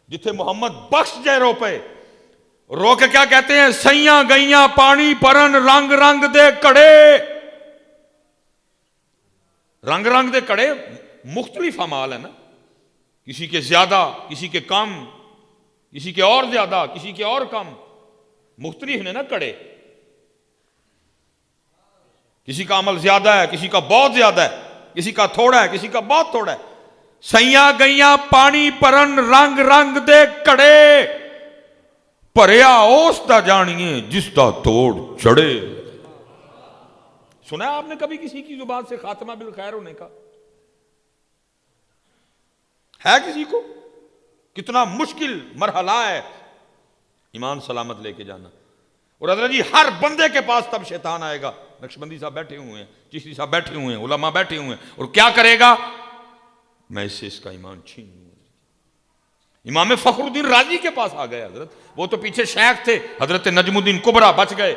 جتھے محمد بخش جائے رو پہ رو کے کیا کہتے ہیں, سیاں گئیاں پانی پرن رنگ رنگ دے کڑے. رنگ رنگ دے کڑے مختلف اعمال ہے نا, کسی کے زیادہ کسی کے کم, کسی کے اور زیادہ کسی کے اور کم, مختلف نے نا کڑے. کسی کا عمل زیادہ ہے, کسی کا بہت زیادہ ہے, کسی کا تھوڑا ہے, کسی کا بہت تھوڑا ہے. سیاں گئیاں پانی پرن رنگ رنگ دے کڑے, پریا اس دا جانیے جس دا توڑ چڑھے. سنا ہے آپ نے کبھی کسی کی زبان سے خاتمہ بالخیر ہونے کا؟ ہے کسی کو؟ کتنا مشکل مرحلہ ہے ایمان سلامت لے کے جانا. اور حضرت جی ہر بندے کے پاس تب شیطان آئے گا. نقشبندی صاحب بیٹھے ہوئے ہیں, چشتی صاحب بیٹھے ہوئے ہیں, علماء بیٹھے ہوئے ہیں, اور کیا کرے گا, میں اس سے اس کا ایمان چھین لوں. امام فخر الدین رازی کے پاس آ گئے حضرت, وہ تو پیچھے شیخ تھے, حضرت نجم الدین کبرا بچ گئے,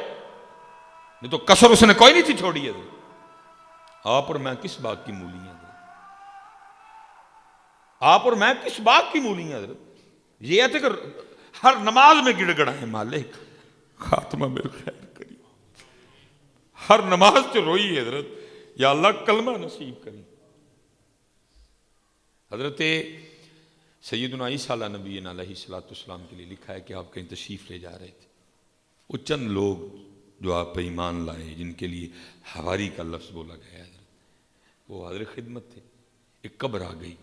نہیں تو کسر اس نے کوئی نہیں تھی چھوڑی حضرت. آپ اور میں کس بات کی مولی ہیں حضرت, آپ اور میں کس بات کی مولی ہیں حضرت. یہ ہے کہ ہر نماز میں گڑ گڑائیں مالک خاتمہ بالخیر کری, ہر نماز سے روئی حضرت, یا اللہ کلمہ نصیب کری. حضرت سیدنا عیسیٰ علیہ نبی علیہ الصلوۃ والسلام کے لیے لکھا ہے کہ آپ کہیں تشریف لے جا رہے تھے. وہ چند لوگ جو آپ پہ ایمان لائے, جن کے لیے حواری کا لفظ بولا گیا حضرت, وہ حاضر خدمت تھے. ایک قبر آ گئی,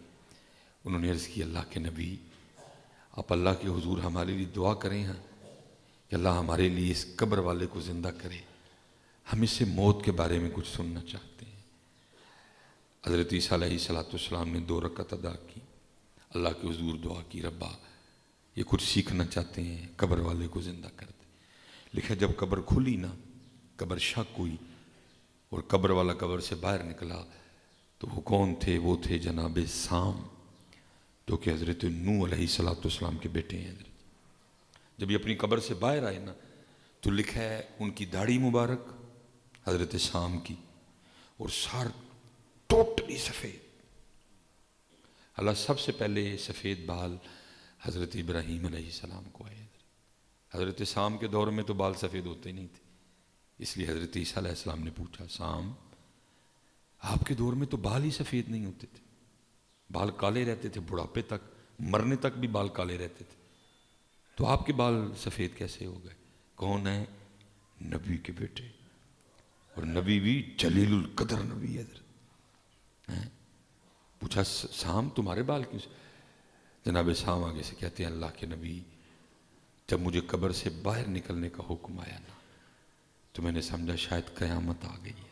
انہوں نے عرض کی اللہ کے نبی آپ اللہ کے حضور ہمارے لیے دعا کریں ہیں کہ اللہ ہمارے لیے اس قبر والے کو زندہ کرے، ہم اس سے موت کے بارے میں کچھ سننا چاہتے ہیں۔ حضرت عیسیٰ علیہ السلام نے 2 رکعت ادا کی، اللہ کے حضور دعا کی، ربا یہ کچھ سیکھنا چاہتے ہیں، قبر والے کو زندہ کر دے۔ لکھا جب قبر کھلی نا، قبر شک ہوئی اور قبر والا قبر سے باہر نکلا تو وہ کون تھے؟ وہ تھے جناب سام، جو کہ حضرت نوح علیہ السلام کے بیٹے ہیں۔ جب یہ اپنی قبر سے باہر آئے نا تو لکھا ہے ان کی داڑھی مبارک حضرت سام کی اور سر ٹوٹلی سفید۔ اللہ سب سے پہلے سفید بال حضرت ابراہیم علیہ السلام کو آئے۔ حضرت سام کے دور میں تو بال سفید ہوتے نہیں تھے، اس لیے حضرت عیسیٰ علیہ السلام نے پوچھا، سام آپ کے دور میں تو بال ہی سفید نہیں ہوتے تھے، بال کالے رہتے تھے، بڑھاپے تک، مرنے تک بھی بال کالے رہتے تھے، تو آپ کے بال سفید کیسے ہو گئے؟ کون ہے؟ نبی کے بیٹے، اور نبی بھی جلیل القدر نبی حضرت۔ پوچھا سام تمہارے بال کیوں؟ جناب سام آگے سے کہتے ہیں، اللہ کے نبی جب مجھے قبر سے باہر نکلنے کا حکم آیا نا تو میں نے سمجھا شاید قیامت آ گئی ہے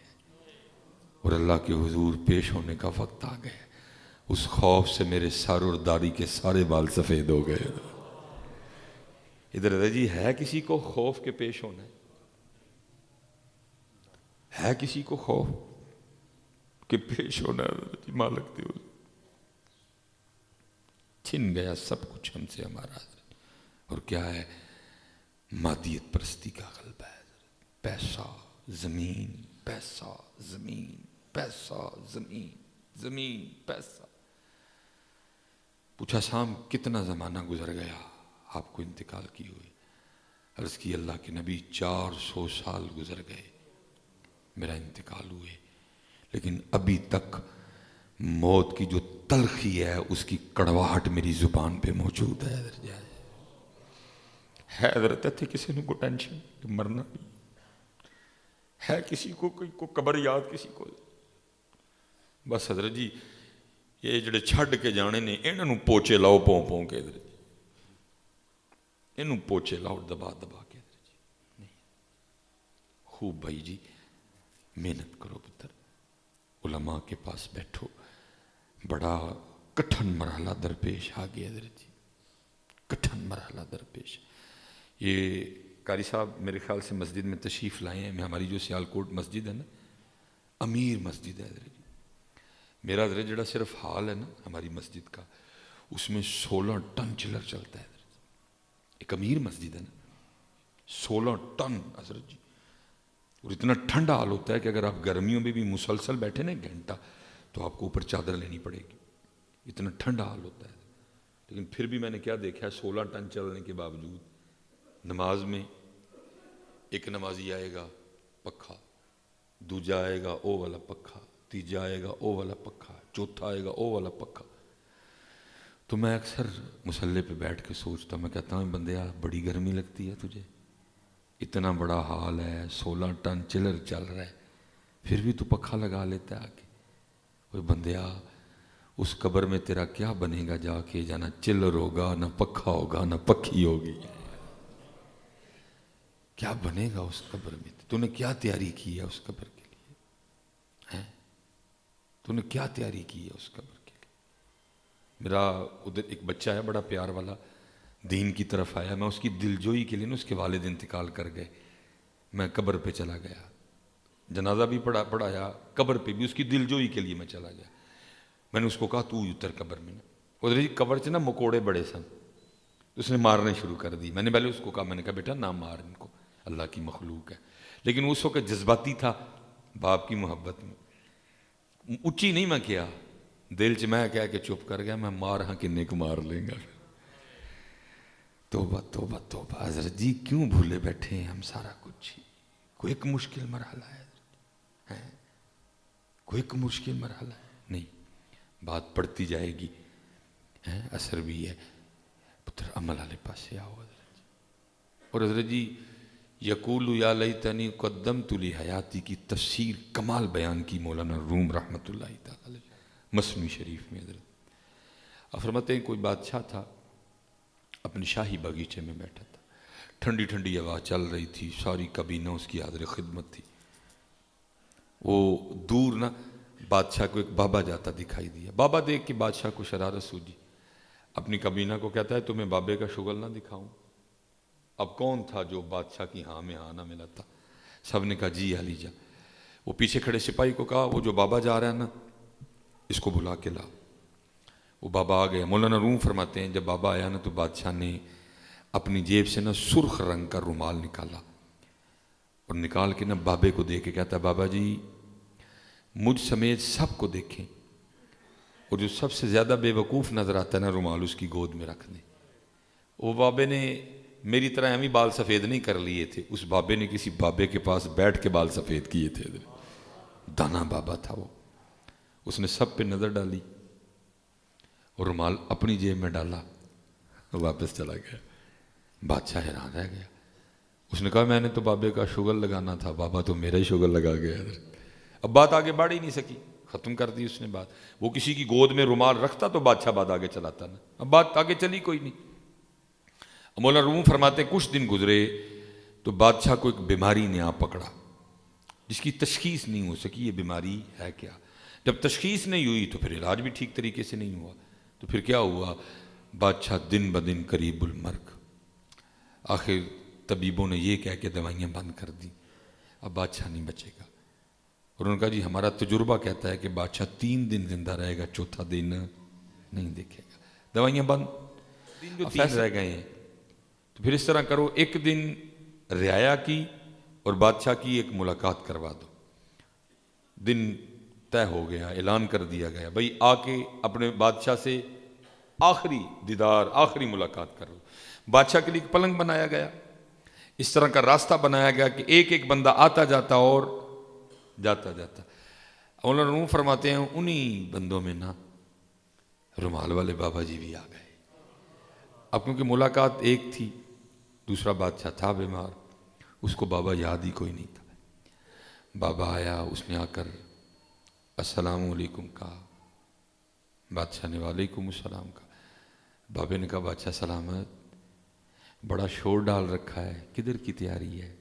اور اللہ کے حضور پیش ہونے کا وقت آ گیا۔ اس خوف سے میرے سر اور داڑھی کے سارے بال سفید ہو گئے۔ ادھر جی ہے کسی کو خوف کے پیش ہونا ہے کسی کو خوف کہ پیش ہونا ہے؟ مالک دے چھن گیا سب کچھ ہم سے ہمارا، اور کیا ہے؟ مادیت پرستی کا غلبہ ہے۔ پیسہ زمین، پیسہ زمین، پیسہ زمین، زمین پیسہ۔ پوچھا سام کتنا زمانہ گزر گیا آپ کو انتقال کی ہوئی؟ عرض کی اللہ کے نبی 400 سال گزر گئے میرا انتقال ہوئے، لیکن ابھی تک موت کی جو تلخی ہے اس کی کڑواہٹ میری زبان پہ موجود ہے۔ حضرت تھے کسی نے کو ٹینشن کہ مرنا بھی ہے، کسی کو کوئی کو قبر یاد کسی کو؟ بس حضرت جی یہ جڑے چھڈ کے جانے نے انہوں پوچے لاؤ پوں پوں کے، حضرت جی انہوں پوچے لاؤ دبا دبا کے، حضرت جی نہیں خوب بھائی جی محنت کرو پتر، علماء کے پاس بیٹھو، بڑا کٹھن مرحلہ درپیش آ گیا حضرت جی، کٹھن مرحلہ درپیش۔ یہ قاری صاحب میرے خیال سے مسجد میں تشریف لائے ہیں، ہماری جو سیالکوٹ مسجد ہے نا امیر مسجد ہے حضرت جی، میرا حضرت جڑا صرف حال ہے نا ہماری مسجد کا اس میں 16 ٹن چلر چلتا ہے حضرت جی، ایک امیر مسجد ہے نا 16 ٹن حضرت جی، اور اتنا ٹھنڈا حال ہوتا ہے کہ اگر آپ گرمیوں میں بھی مسلسل بیٹھے نا 1 گھنٹہ تو آپ کو اوپر چادر لینی پڑے گی، اتنا ٹھنڈا حال ہوتا ہے۔ لیکن پھر بھی میں نے کیا دیکھا ہے 16 ٹن چلنے کے باوجود نماز میں ایک نمازی آئے گا پکھا، دوجا آئے گا او والا پکھا، تیجا آئے گا او والا پکھا، چوتھا آئے گا او والا پکھا۔ تو میں اکثر مصلے پہ بیٹھ کے سوچتا ہوں، میں کہتا ہوں بندیا بڑی گرمی لگتی ہے تجھے، اتنا بڑا حال ہے 16 ٹن چلر چل رہا ہے پھر بھی تو پکھا لگا لیتا ہے آگے۔ وہ بندیا اس قبر میں تیرا کیا بنے گا جا کے، جانا چلر ہوگا نہ پکھا ہوگا نہ پکھی ہوگی، کیا بنے گا اس قبر میں؟ تو نے کیا تیاری کی ہے اس قبر کے لیے؟ تو نے کیا تیاری کی ہے اس قبر کے لیے؟ میرا ادھر ایک بچہ ہے بڑا پیار والا، دین کی طرف آیا، میں اس کی دلجوئی کے لیے نا اس کے والد انتقال کر گئے، میں قبر پہ چلا گیا، جنازہ بھی پڑھایا، قبر پہ بھی اس کی دلجوئی کے لیے میں چلا گیا۔ میں نے اس کو کہا تو اتر قبر میں، ادھر قبر سے نا مکوڑے بڑے سن، اس نے مارنے شروع کر دی۔ میں نے پہلے اس کو کہا، میں نے کہا بیٹا نہ مار ان کو، اللہ کی مخلوق ہے، لیکن اس وقت جذباتی تھا باپ کی محبت میں، اچھی نہیں میں کیا، دل چ میں کہہ کے چپ کر گیا، میں مار ہاں کنے کو مار لیں گا۔ توبہ توبہ توبہ حضرت جی کیوں بھولے بیٹھے ہیں ہم سارا کچھ؟ کوئی ایک مشکل مرحلہ ہے، کوئی ایک مشکل مرحلہ ہے نہیں، بات پڑتی جائے گی، اثر بھی ہے، پتر عمل والے پاسے آؤ حضرت جی۔ اور حضرت جی یقول یا لیتنی قدمت لی حیاتی کی تفسیر کمال بیان کی مولانا روم رحمۃ اللہ تعالی مثنوی شریف میں حضرت۔ فرماتے ہیں کوئی بادشاہ تھا اپنے شاہی باغیچے میں بیٹھا تھا، ٹھنڈی ٹھنڈی ہوا چل رہی تھی، ساری کابینہ اس کی حاضر خدمت تھی۔ وہ دور نا بادشاہ کو ایک بابا جاتا دکھائی دیا۔ بابا دیکھ کے بادشاہ کو شرارت سوجی، اپنی کابینہ کو کہتا ہے تمہیں بابے کا شغل نہ دکھاؤں؟ اب کون تھا جو بادشاہ کی ہاں میں ہاں نہ ملا تھا؟ سب نے کہا جی علی جا۔ وہ پیچھے کھڑے سپاہی کو کہا وہ جو بابا جا رہا ہے نا اس کو بلا کے لا۔ وہ بابا آ گیا۔ مولانا روم فرماتے ہیں جب بابا آیا نا تو بادشاہ نے اپنی جیب سے نا سرخ رنگ کا رومال نکالا اور نکال کے نا بابے کو دے کے کہتا بابا جی مجھ سمیت سب کو دیکھیں اور جو سب سے زیادہ بے وقوف نظر آتا ہے نا رومال اس کی گود میں رکھ دیں۔ وہ بابے نے میری طرح ہم ہی بال سفید نہیں کر لیے تھے، اس بابے نے کسی بابے کے پاس بیٹھ کے بال سفید کیے تھے۔ دانا بابا تھا وہ، اس نے سب پہ نظر ڈالی اور رومال اپنی جیب میں ڈالا، واپس چلا گیا۔ بادشاہ حیران رہ گیا۔ اس نے کہا میں نے تو بابے کا شغل لگانا تھا، بابا تو میرا ہی شغل لگا گیا۔ اب بات آگے بڑھ ہی نہیں سکی، ختم کر دی اس نے بات۔ وہ کسی کی گود میں رومال رکھتا تو بادشاہ بات آگے چلاتا نا، اب بات آگے چلی کوئی نہیں۔ مولانا روم فرماتے کچھ دن گزرے تو بادشاہ کو ایک بیماری نے آ پکڑا جس کی تشخیص نہیں ہو سکی یہ بیماری ہے کیا۔ جب تشخیص نہیں ہوئی تو پھر علاج بھی ٹھیک طریقے سے نہیں ہوا، تو پھر کیا ہوا؟ بادشاہ دن بدن قریب المرگ۔ آخر طبیبوں نے یہ کہہ کے دوائیاں بند کر دیں، اب بادشاہ نہیں بچے گا۔ اور انہوں نے کہا جی ہمارا تجربہ کہتا ہے کہ بادشاہ 3 دن زندہ رہے گا، چوتھا دن نہیں دیکھے گا۔ دوائیاں بند، اب 3 رہ گئے ہیں، تو پھر اس طرح کرو ایک دن رعایا کی اور بادشاہ کی ایک ملاقات کروا دو۔ دن طے ہو گیا، اعلان کر دیا گیا بھئی آ کے اپنے بادشاہ سے آخری دیدار، آخری ملاقات کرو۔ بادشاہ کے لیے ایک پلنگ بنایا گیا، اس طرح کا راستہ بنایا گیا کہ ایک ایک بندہ آتا جاتا اور جاتا جاتا۔ مولانا روم فرماتے ہیں انہی بندوں میں نا رومال والے بابا جی بھی آ گئے۔ اب کیونکہ ملاقات ایک تھی، دوسرا بادشاہ تھا بیمار، اس کو بابا یاد ہی کوئی نہیں تھا۔ بابا آیا، اس نے آ کر السلام علیکم کہا، بادشاہ نے وعلیکم السلام کہا۔ بابے نے کہا بادشاہ سلامت، بڑا شور ڈال رکھا ہے، کدھر کی تیاری ہے؟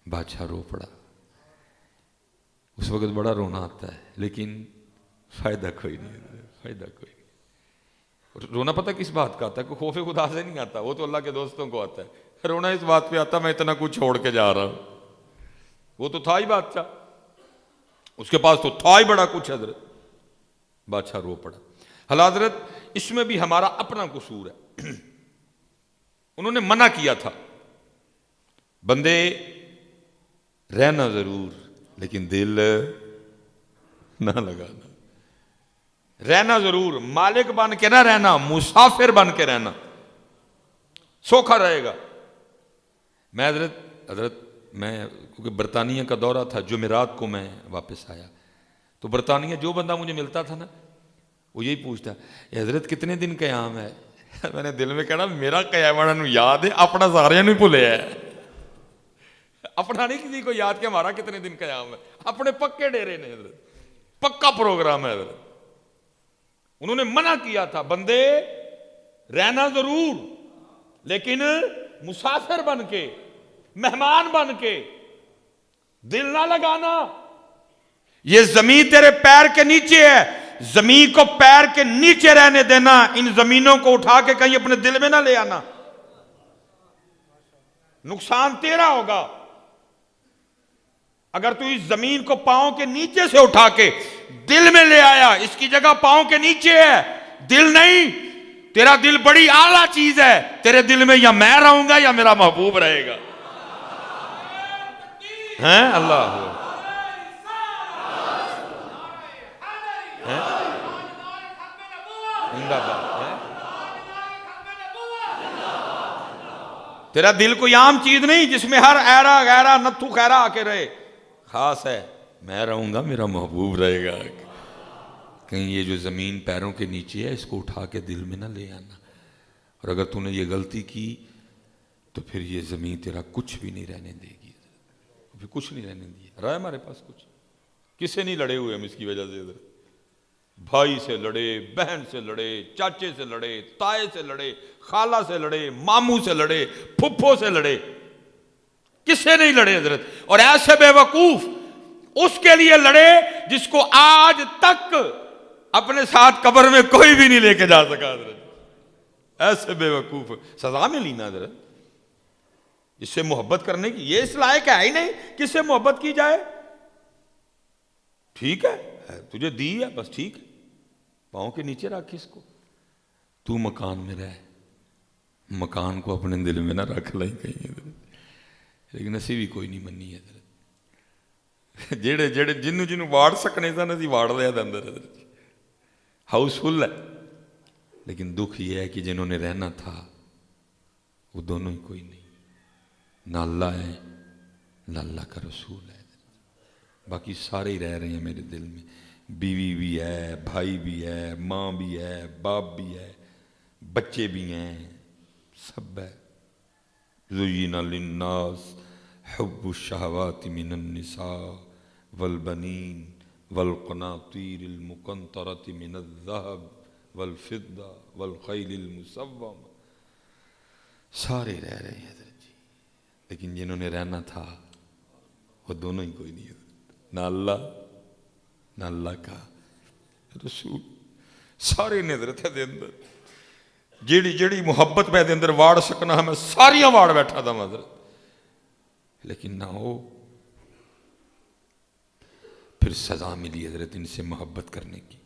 بادشاہ رو پڑا۔ اس وقت بڑا رونا آتا ہے لیکن فائدہ کوئی نہیں، فائدہ کوئی نہیں۔ رونا پتہ کس بات کا آتا ہے؟ کہ خوف خدا سے نہیں آتا، وہ تو اللہ کے دوستوں کو آتا ہے۔ رونا اس بات پہ آتا میں اتنا کچھ چھوڑ کے جا رہا ہوں۔ وہ تو تھا ہی بادشاہ، اس کے پاس تو تھا ہی بڑا کچھ حضرت۔ بادشاہ رو پڑا۔ حضرت اس میں بھی ہمارا اپنا قصور ہے۔ انہوں نے منع کیا تھا بندے رہنا ضرور لیکن دل نہ لگانا، رہنا ضرور، مالک بن کے نہ رہنا، مسافر بن کے رہنا، سوکھا رہے گا۔ میں حضرت میں کیونکہ برطانیہ کا دورہ تھا، جمعرات کو میں واپس آیا تو برطانیہ جو بندہ مجھے ملتا تھا نا وہ یہی پوچھتا حضرت کتنے دن قیام ہے؟ میں نے دل میں کہنا میرا قیام انہوں یاد ہے، اپنا سارے نہیں بھولے ہے، اپنا نہیں کسی کو یاد کہ ہمارا کتنے دن قیام ہے، اپنے پکے ڈیرے نے حضرت، پکا پروگرام ہے حضرت۔ انہوں نے منع کیا تھا بندے رہنا ضرور لیکن مسافر بن کے، مہمان بن کے، دل نہ لگانا۔ یہ زمین تیرے پیر کے نیچے ہے، زمین کو پیر کے نیچے رہنے دینا، ان زمینوں کو اٹھا کے کہیں اپنے دل میں نہ لے آنا، نقصان تیرا ہوگا۔ اگر تو اس زمین کو پاؤں کے نیچے سے اٹھا کے دل میں لے آیا، اس کی جگہ پاؤں کے نیچے ہے، دل نہیں، تیرا دل بڑی اعلیٰ چیز ہے، تیرے دل میں یا میں رہوں گا یا میرا محبوب رہے گا۔ ہیں اللہ تیرا دل کوئی عام چیز نہیں جس میں ہر ایرا غیرہ نتھو خیرہ آ کے رہے، خاص ہے، میں رہوں گا میرا محبوب رہے گا۔ کہیں یہ جو زمین پیروں کے نیچے ہے اس کو اٹھا کے دل میں نہ لے آنا، اور اگر تو نے یہ غلطی کی تو پھر یہ زمین تیرا کچھ بھی نہیں رہنے دے گی، پھر کچھ نہیں رہنے دیا۔ رہا ہے ہمارے پاس کچھ؟ کسے نہیں لڑے ہوئے ہم اس کی وجہ سے؟ بھائی سے لڑے، بہن سے لڑے، چاچے سے لڑے، تائے سے لڑے، خالہ سے لڑے، ماموں سے لڑے، پھپھو سے لڑے، کس سے نہیں لڑے حضرت؟ اور ایسے بے وقوف اس کے لیے لڑے جس کو آج تک اپنے ساتھ قبر میں کوئی بھی نہیں لے کے جا سکا حضرت، ایسے بے وقوف سزا میں لینا حضرت، اس سے محبت کرنے کی یہ اس لائق ہے ہی نہیں، کس سے محبت کی جائے؟ ٹھیک ہے تجھے دی ہے بس، ٹھیک ہے، پاؤں کے نیچے رکھ اس کو، تو مکان میں رہ، مکان کو اپنے دل میں نہ رکھ لیں کہیں حضرت، لیکن اسی بھی کوئی نہیں منی حضرت، جڑے جڑے جنوں جنوں واڑ سکنے سن اسی واڑ لیا اندر حضرت، ہاؤس فل ہے، لیکن دکھ یہ ہے کہ جنہوں نے رہنا تھا وہ دونوں ہی کوئی نہیں، نہ اللہ ہے نہ اللہ کا رسول ہے، باقی سارے ہی رہ رہے ہیں میرے دل میں، بیوی بھی ہے، بھائی بھی ہے، ماں بھی ہے، باپ بھی ہے، بچے بھی ہیں، سب ہے۔ زُيِّنَ لِلنَّاسِ حُبُّ الشَّهَوَاتِ مِنَ النِّسَاءِ وَالْبَنِينَ وَالْقَنَاطِيرِ الْمُقَنطَرَةِ مِنَ الذَّهَبِ وَالْفِضَّةِ وَالْخَيْلِ الْمُسَوَّمَةِ، سارے رہ رہے ہیں حضرت جی، لیکن جنہوں نے رہنا تھا وہ دونوں ہی کوئی نہیں ہے، نہ اللہ نہ اللہ کا رسول، سارے نے حضرت دے اندر جیڑی جیڑی محبت میں دے اندر واڑ سکنا ہمیں ساریاں واڑ بیٹھا تھا حضرت، لیکن نہ ہو، پھر سزا ملی حضرت ان سے محبت کرنے کی،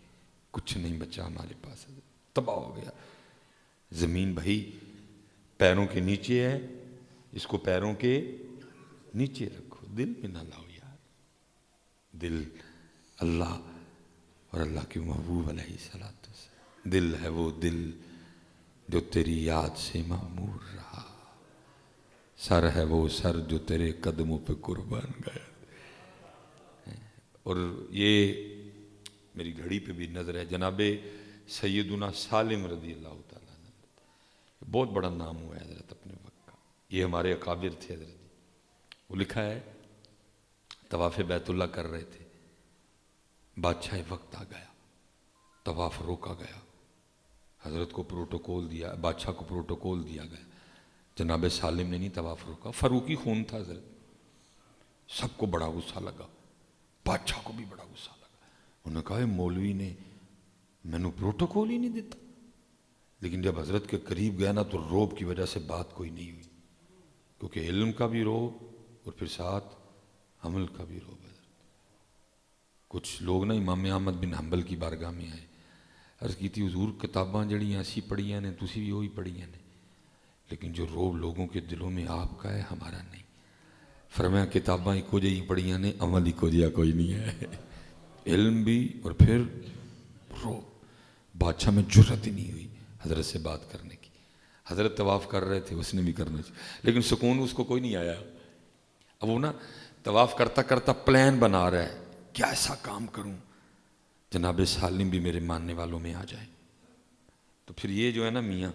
کچھ نہیں بچا ہمارے پاس حضرت، تباہ ہو گیا، زمین بھائی پیروں کے نیچے ہے، اس کو پیروں کے نیچے رکھو، دل میں نہ لاؤ یار، دل اللہ اور اللہ کے محبوب علیہ السلام، دل ہے وہ دل جو تیری یاد سے معمور رہا، سر ہے وہ سر جو تیرے قدموں پہ قربان گیا، اور یہ میری گھڑی پہ بھی نظر ہے، جناب سیدنا سالم رضی اللہ تعالیٰ عنہ، بہت بڑا نام ہوا ہے حضرت اپنے وقت کا، یہ ہمارے اکابر تھے حضرت، وہ لکھا ہے طواف بیت اللہ کر رہے تھے، بادشاہ وقت آ گیا، طواف روکا گیا، حضرت کو پروٹوکول دیا، بادشاہ کو پروٹوکول دیا گیا، جناب سالم نے نہیں طواف روکا، فاروقی خون تھا حضرت، سب کو بڑا غصہ لگا، بادشاہ کو بھی بڑا غصہ لگا، انہوں نے کہا مولوی نے میں نے پروٹوکول ہی نہیں دیتا، لیکن جب حضرت کے قریب گیا نا تو روب کی وجہ سے بات کوئی نہیں ہوئی، کیونکہ علم کا بھی روب اور پھر ساتھ عمل کا بھی روب ہے۔ کچھ لوگ نا امام احمد بن حنبل کی بارگاہ میں آئے، عرض کی تھی حضور کتاباں جڑیاں اسی پڑھیاں نے تسی بھی وہی پڑھیاں نے، لیکن جو روب لوگوں کے دلوں میں آپ کا ہے ہمارا نہیں، فرمایا کتاباں ایکو جہی پڑھیاں نے، عمل ایکو جہا کوئی نہیں ہے، علم بھی اور پھر روب، بادشاہ میں جرت ہی نہیں ہوئی حضرت سے بات کرنے کی، حضرت طواف کر رہے تھے اس نے بھی کرنا چاہیے، لیکن سکون اس کو کوئی نہیں آیا، اب وہ نا طواف کرتا کرتا پلان بنا رہا ہے کیا ایسا کام کروں جناب سالم بھی میرے ماننے والوں میں آ جائے، تو پھر یہ جو ہے نا میاں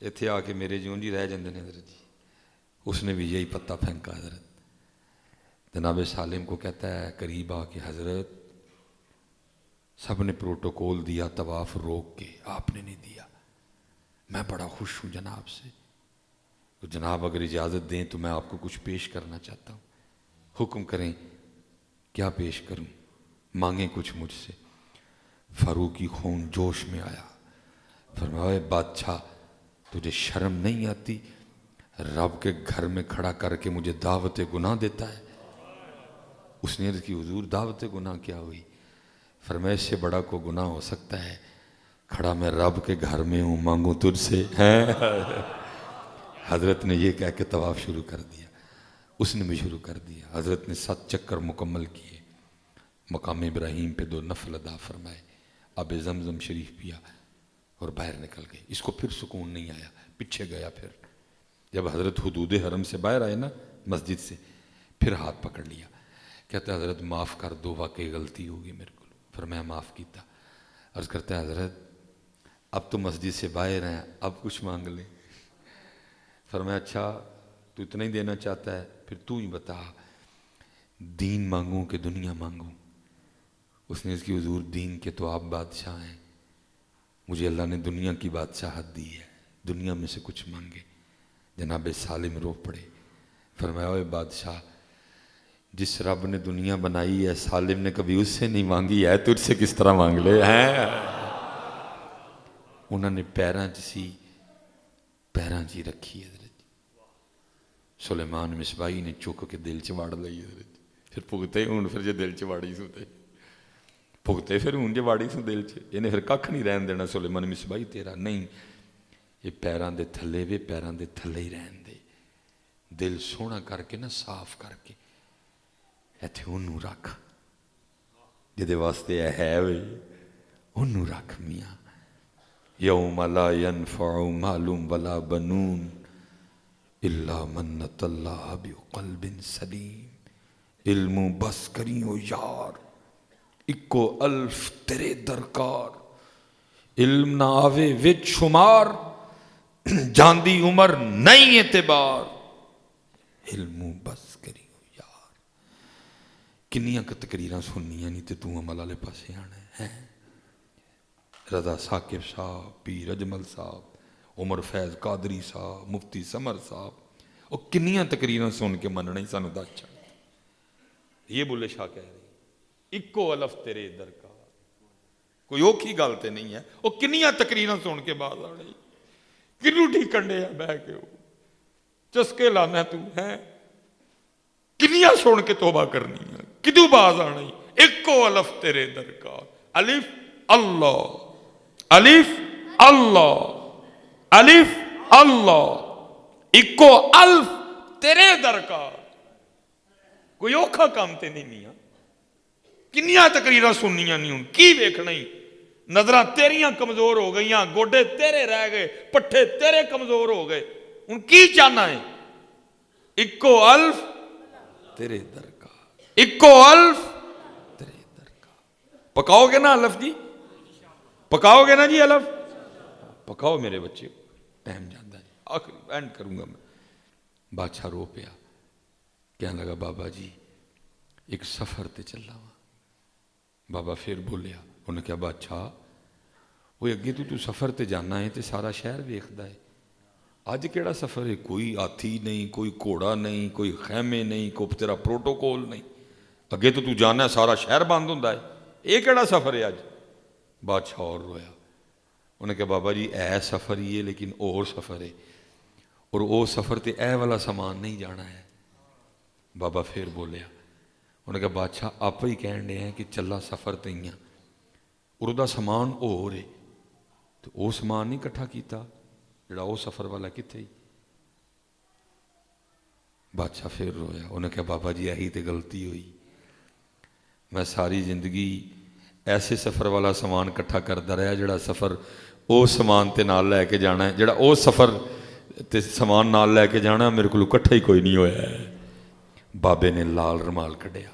ایتھے آ کے میرے جیون جی رہ جاندے نے حضرت جی، اس نے بھی یہی پتہ پھینکا حضرت، جناب سالم کو کہتا ہے قریب آ کے حضرت سب نے پروٹوکول دیا طواف روک کے، آپ نے نہیں دیا، میں بڑا خوش ہوں جناب سے، تو جناب اگر اجازت دیں تو میں آپ کو کچھ پیش کرنا چاہتا ہوں، حکم کریں کیا پیش کروں، مانگیں کچھ مجھ سے، فاروقی خون جوش میں آیا، فرمایا بادشاہ تجھے شرم نہیں آتی، رب کے گھر میں کھڑا کر کے مجھے دعوت گناہ دیتا ہے، اس نے عرض کی حضور دعوت گناہ کیا ہوئی، فرمایا اس سے بڑا کو گناہ ہو سکتا ہے، کھڑا میں رب کے گھر میں ہوں مانگوں تجھ سے، حضرت نے یہ کہہ کے طواف شروع کر دیا، اس نے بھی شروع کر دیا، حضرت نے 7 چکر مکمل کیے، مقام ابراہیم پہ 2 نفل ادا فرمائے، آب زمزم شریف پیا اور باہر نکل گئے، اس کو پھر سکون نہیں آیا، پیچھے گیا، پھر جب حضرت حدود حرم سے باہر آئے نا مسجد سے، پھر ہاتھ پکڑ لیا، کہتا ہے حضرت معاف کر دو، واقعی غلطی ہوگی میرے کو، فرمایا معاف کیتا، عرض کرتا ہے حضرت اب تو مسجد سے باہر ہیں اب کچھ مانگ لیں، فرمایا اچھا تو اتنا ہی دینا چاہتا ہے، پھر تو ہی بتا دین مانگوں کہ دنیا مانگوں، اس نے اس کی حضور دین کے تو آپ بادشاہ ہیں، مجھے اللہ نے دنیا کی بادشاہت دی ہے، دنیا میں سے کچھ مانگے۔ جناب سالم رو پڑے، فرمایا اے بادشاہ، جس رب نے دنیا بنائی ہے سالم نے کبھی اس سے نہیں مانگی ہے، تجھ سے کس طرح مانگ لے ہیں؟ انہوں نے پیراں سی پیراں چی رکھی حضرت سلیمان مصباحی نے چک کے دل چ واڑ لئی حضرت، پھر پگتے ہوں پھر جے دل چ واڑی سو تے پگتے پھر ہوں جے واڑی سو دل چ، انہیں پھر ککھ نہیں رہن دینا سلیمان مصباحی تیرا، نہیں یہ پیراں دے تھلے وے پیراں دے تھلے ہی رہن دے، دل سونا کر کے نا صاف کر کے ایتھے انہوں رکھ جدے واسطے ہے وے انہوں رکھ میاں۔ یوم لا ینفع مال ولا بنون الا من اتى اللہ بقلب سلیم۔ علم بس کریو یار اکو الف تیرے درکار، علم نہ آوے وچ شمار جاندی عمر نہیں اعتبار، علم بس کریو یار۔ کنیاں کہ تقریراں سننیاں نہیں تے تو عمل والے پاسے آنا ہے۔ رضا ثاقب صاحب، پیر اجمل صاحب، عمر فیض قادری صاحب، مفتی سمر صاحب، اور کنیاں تقریراں سن کے مننا ہی سانو دا اچھا۔ یہ بلے شاہ کہہ رہے اکو الف تیرے درکار، کوئی اوکھی گالتے نہیں ہے، وہ کنیاں تقریراں سن کے بعد آنے کنو ٹھیکن دے بہ کے ہو چسکے لانا تو ہے، کنیاں سن کے توبہ کرنی ہے، کدو باز آنے اکو الف تیرے درکار، الف اللہ، الف اللہ، الف اللہ، اکو الف تیرے درکار، کوئی اوکھا کام تے نہیں میاں، کنیاں تقریراں سننیاں نہیں ہوں کی ویکھنا ہی، نظرہ تیریاں کمزور ہو گئیاں، گوڑے تیرے رہ گئے، پٹھے تیرے کمزور ہو گئے، ان کی چاہنا ہے اکو الف تیرے درکار، اکو الف تیرے درکار۔ پکاؤ گے نا الف جی، پکاؤ گے نا جی الف، پکاؤ میرے بچے، ٹائم جاندہ ہے آخری اینڈ کروں گا میں۔ بادشاہ رو پیا، کہنے لگا بابا جی ایک سفر تے چلا ہوا۔ بابا پھر بولیا، انہوں نے کہا بادشاہ وہ اگے تو سفر تے جانا ہے تے سارا شہر ویکھدا ہے، اج کیڑا سفر ہے؟ کوئی ہاتھی نہیں، کوئی گھوڑا نہیں، کوئی خیمے نہیں، کوئی تیرا پروٹوکول نہیں، اگے تو جانا ہے سارا شہر بند ہوندا ہے، یہ کیڑا سفر ہے اج؟ بادشاہ اور رویا، انہوں نے کہا بابا جی اے سفر ہی ہے لیکن اور سفر ہے، اور وہ سفر تے اے والا سامان نہیں جانا ہے۔ بابا پھر بولیا، انہوں نے کہا بادشاہ آپ ہی کہن دے ہیں کہ چلا سفر تے ہی اور دا سامان اور ہے، تو وہ سامان نہیں کٹھا کیتا جڑا وہ سفر والا کتھے ہی؟ بادشاہ پھر رویا، انہوں نے کہا بابا جی یہی تے غلطی ہوئی، میں ساری زندگی ایسے سفر والا سامان کٹھا کرتا رہا جڑا سفر او سامان تے نال لے کے جانا ہے، جڑا او سفر تے سامان نال لے کے جانا میرے کو کٹھا ہی کوئی نہیں ہویا ہے۔ بابے نے لال رمال کڈیا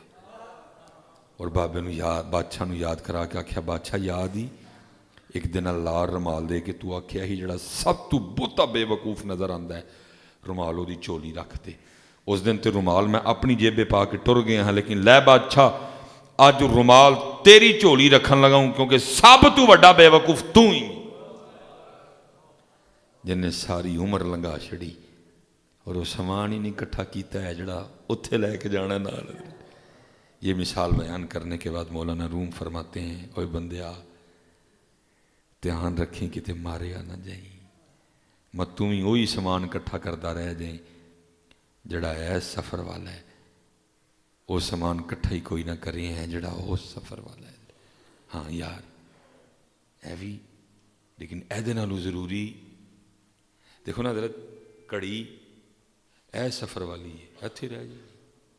اور بابے نو یاد بادشاہ نو یاد کرا کے آکھیا بادشاہ یاد ہی ایک دن لال رمال دے کے تو آکھیا ہی جڑا سب تو بہتا بے وقوف نظر آندا ہے رمال دی چولی رکھ دے، اس دن تے رمال میں اپنی جیبے پا کے ٹر گیا ہاں، لیکن لے بادشاہ آج رمال تیری چولی رکھن لگا ہوں کیونکہ سب تو بڑا بے وقوف تو ہی جن نے ساری عمر لنگا چھڑی اور وہ سامان ہی نہیں کٹھا کیتا ہے جڑا اتھے لے کے جانا نال۔ یہ مثال بیان کرنے کے بعد مولانا روم فرماتے ہیں اوے بندیا دھیان رکھیں کہ تے ماریا نہ جائیں، مت تم ہی وہی سامان کٹھا کرتا رہ جائیں جڑا ہے سفر والا ہے، وہ سامان کٹھا ہی کوئی نہ کرے ہیں جڑا وہ سفر والا ہے۔ ہاں یار اے بھی لیکن اے دے نالوں ضروری دیکھو نا حضرت کڑی اے سفر والی ہے، ایتھے رہ جائے،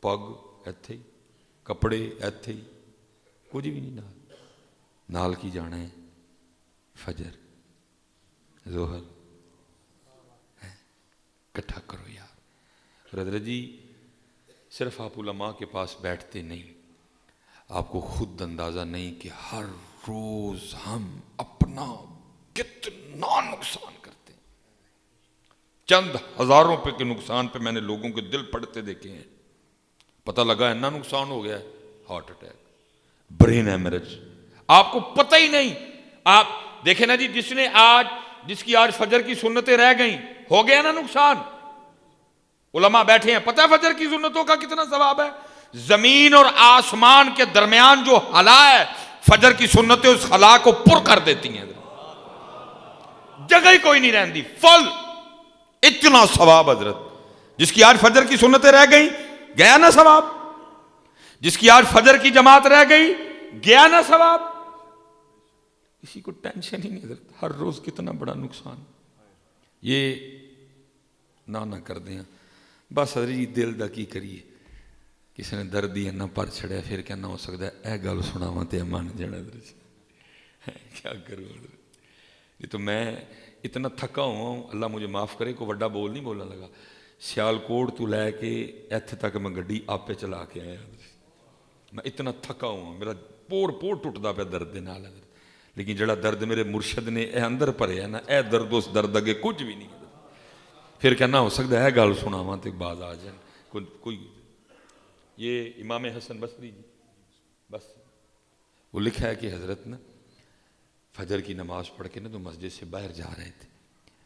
پگ ایتھے ہی، کپڑے ایتھے ہی، کچھ بھی نہیں نال کی جانا ہے فجر ظہر کٹھا کرو یار۔ حضرت جی صرف آپ علماء کے پاس بیٹھتے نہیں، آپ کو خود اندازہ نہیں کہ ہر روز ہم اپنا کتنا نقصان کرتے ہیں، چند ہزاروں پہ کے نقصان پہ میں نے لوگوں کے دل پڑتے دیکھے ہیں، پتہ لگا اتنا نقصان ہو گیا ہے ہارٹ اٹیک، برین ہیمریج، آپ کو پتہ ہی نہیں. آپ دیکھیں نا جی، جس کی آج فجر کی سنتیں رہ گئیں، ہو گیا نا نقصان. علماء بیٹھے ہیں، پتہ ہے فجر کی سنتوں کا کتنا ثواب ہے؟ زمین اور آسمان کے درمیان جو خلا ہے، فجر کی سنتیں اس خلا کو پر کر دیتی ہیں، جگہ ہی کوئی نہیں رہتی، فل. اتنا ثواب حضرت. جس کی آج فجر کی سنتیں رہ گئیں، گیا نا ثواب. جس کی آج فجر کی جماعت رہ گئی، گیا نا ثواب. کسی کو ٹینشن ہی نہیں حضرت، ہر روز کتنا بڑا نقصان. یہ نہ کر دیں بس حضرت جی، دل دا کی کریے. کسی نے درد ہی نہ پر چھڑیا، پھر کہنا ہو سکتا ہے اے گل سناواں تے من جانا. حضرت کیا کروں حضرت. یہ تو میں اتنا تھکا ہوا ہوں، اللہ مجھے معاف کرے، کوئی وڈا بول نہیں بولنا لگا. سیالکوٹ تو لے کے ایتھے تک میں گڈی آپے چلا کے آیا. میں اتنا تھکا ہوا، میرا پور ٹوٹدا پیا درد دے نال. لیکن جڑا درد میرے مرشد نے اے اندر بھریا نا، اے درد اس درد اگے کچھ بھی نہیں. پھر کہنا ہو سکتا ہے گل سناواں تے باز آ جائیں. کوئی یہ امام حسن بصری جی، بس وہ لکھا ہے کہ حضرت نا فجر کی نماز پڑھ کے نا تو مسجد سے باہر جا رہے تھے،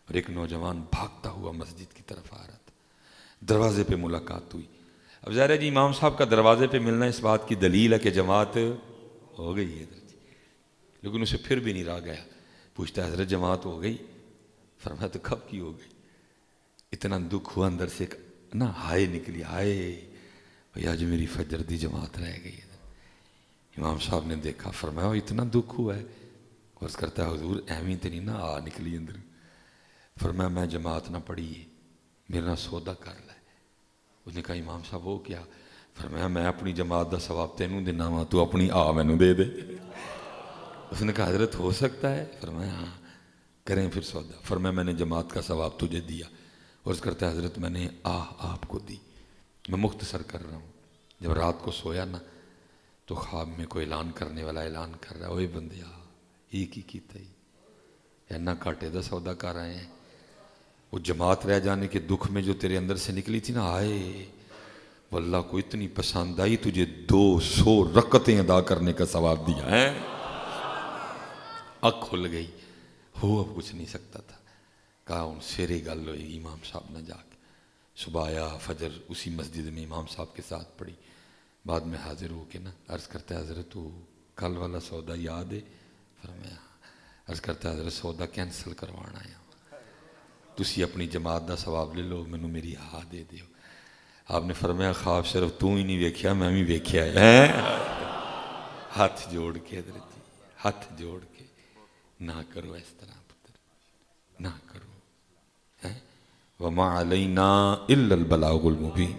اور ایک نوجوان بھاگتا ہوا مسجد کی طرف آ رہا تھا. دروازے پہ ملاقات ہوئی. اب ظاہر ہے جی، امام صاحب کا دروازے پہ ملنا اس بات کی دلیل ہے کہ جماعت ہو گئی ہے. لیکن اسے پھر بھی نہیں رہا گیا. پوچھتا ہے حضرت جماعت ہو گئی؟ فرمایا تو کب کی ہو گئی. اتنا دکھ ہوا اندر سے نا، ہائے نکلی، ہائے بھئی آج میری فجر دی جماعت رہ گئی. امام صاحب نے دیکھا، فرمایا اتنا دکھ ہوا ہے. عرض کرتا ہے حضور ایویں تے نہیں نا آ نکلی اندر. فرمایا میں جماعت نہ پڑھی ہے، میرے نہ سودا کر لے. اس نے کہا امام صاحب وہ کیا؟ فرمایا میں اپنی جماعت دا ثواب تینوں دینا وا، تو اپنی مینوں دے دے. اس نے کہا حضرت ہو سکتا ہے؟ فرمایا ہاں کریں پھر سودا. فرمایا میں نے جماعت کا ثواب تجھے دیا. عرض کرتا ہے حضرت میں نے آپ کو دی. میں مختصر کر رہا ہوں. جب رات کو سویا نا تو خواب میں کوئی اعلان کرنے والا اعلان کر رہا ہے، اوے بندیا یہ کی کیتا ہی اینا کاٹے دا سودا کر آئے ہیں. وہ جماعت رہ جانے کے دکھ میں جو تیرے اندر سے نکلی تھی نا، آئے واللہ کو اتنی پسند آئی، تجھے 200 رکعتیں ادا کرنے کا ثواب دیا ہے. آنکھ کھل گئی. ہو اب کچھ نہیں سکتا تھا. کہا ہوں سیرے گل ہوئی. امام صاحب نہ جا کے صبح آیا، فجر اسی مسجد میں امام صاحب کے ساتھ پڑھی. بعد میں حاضر ہو کے نا عرض کرتا ہے حضرت وہ کل والا سودا یاد ہے؟ فرمایا. عرض کرتا ہے حضرت سودا کینسل کروانا ہے، تسی اپنی جماعت دا ثواب لے لو، مینوں میری دے دیو. آپ نے فرمایا خواب صرف تو ہی نہیں ویکھیا، میں بھی ویکھیا ہے. ہاتھ جوڑ کے حضرت جی، ہاتھ جوڑ کے نہ کرو اس طرح پتر، نہ کرو. وما علینا الا البلاغ المبین.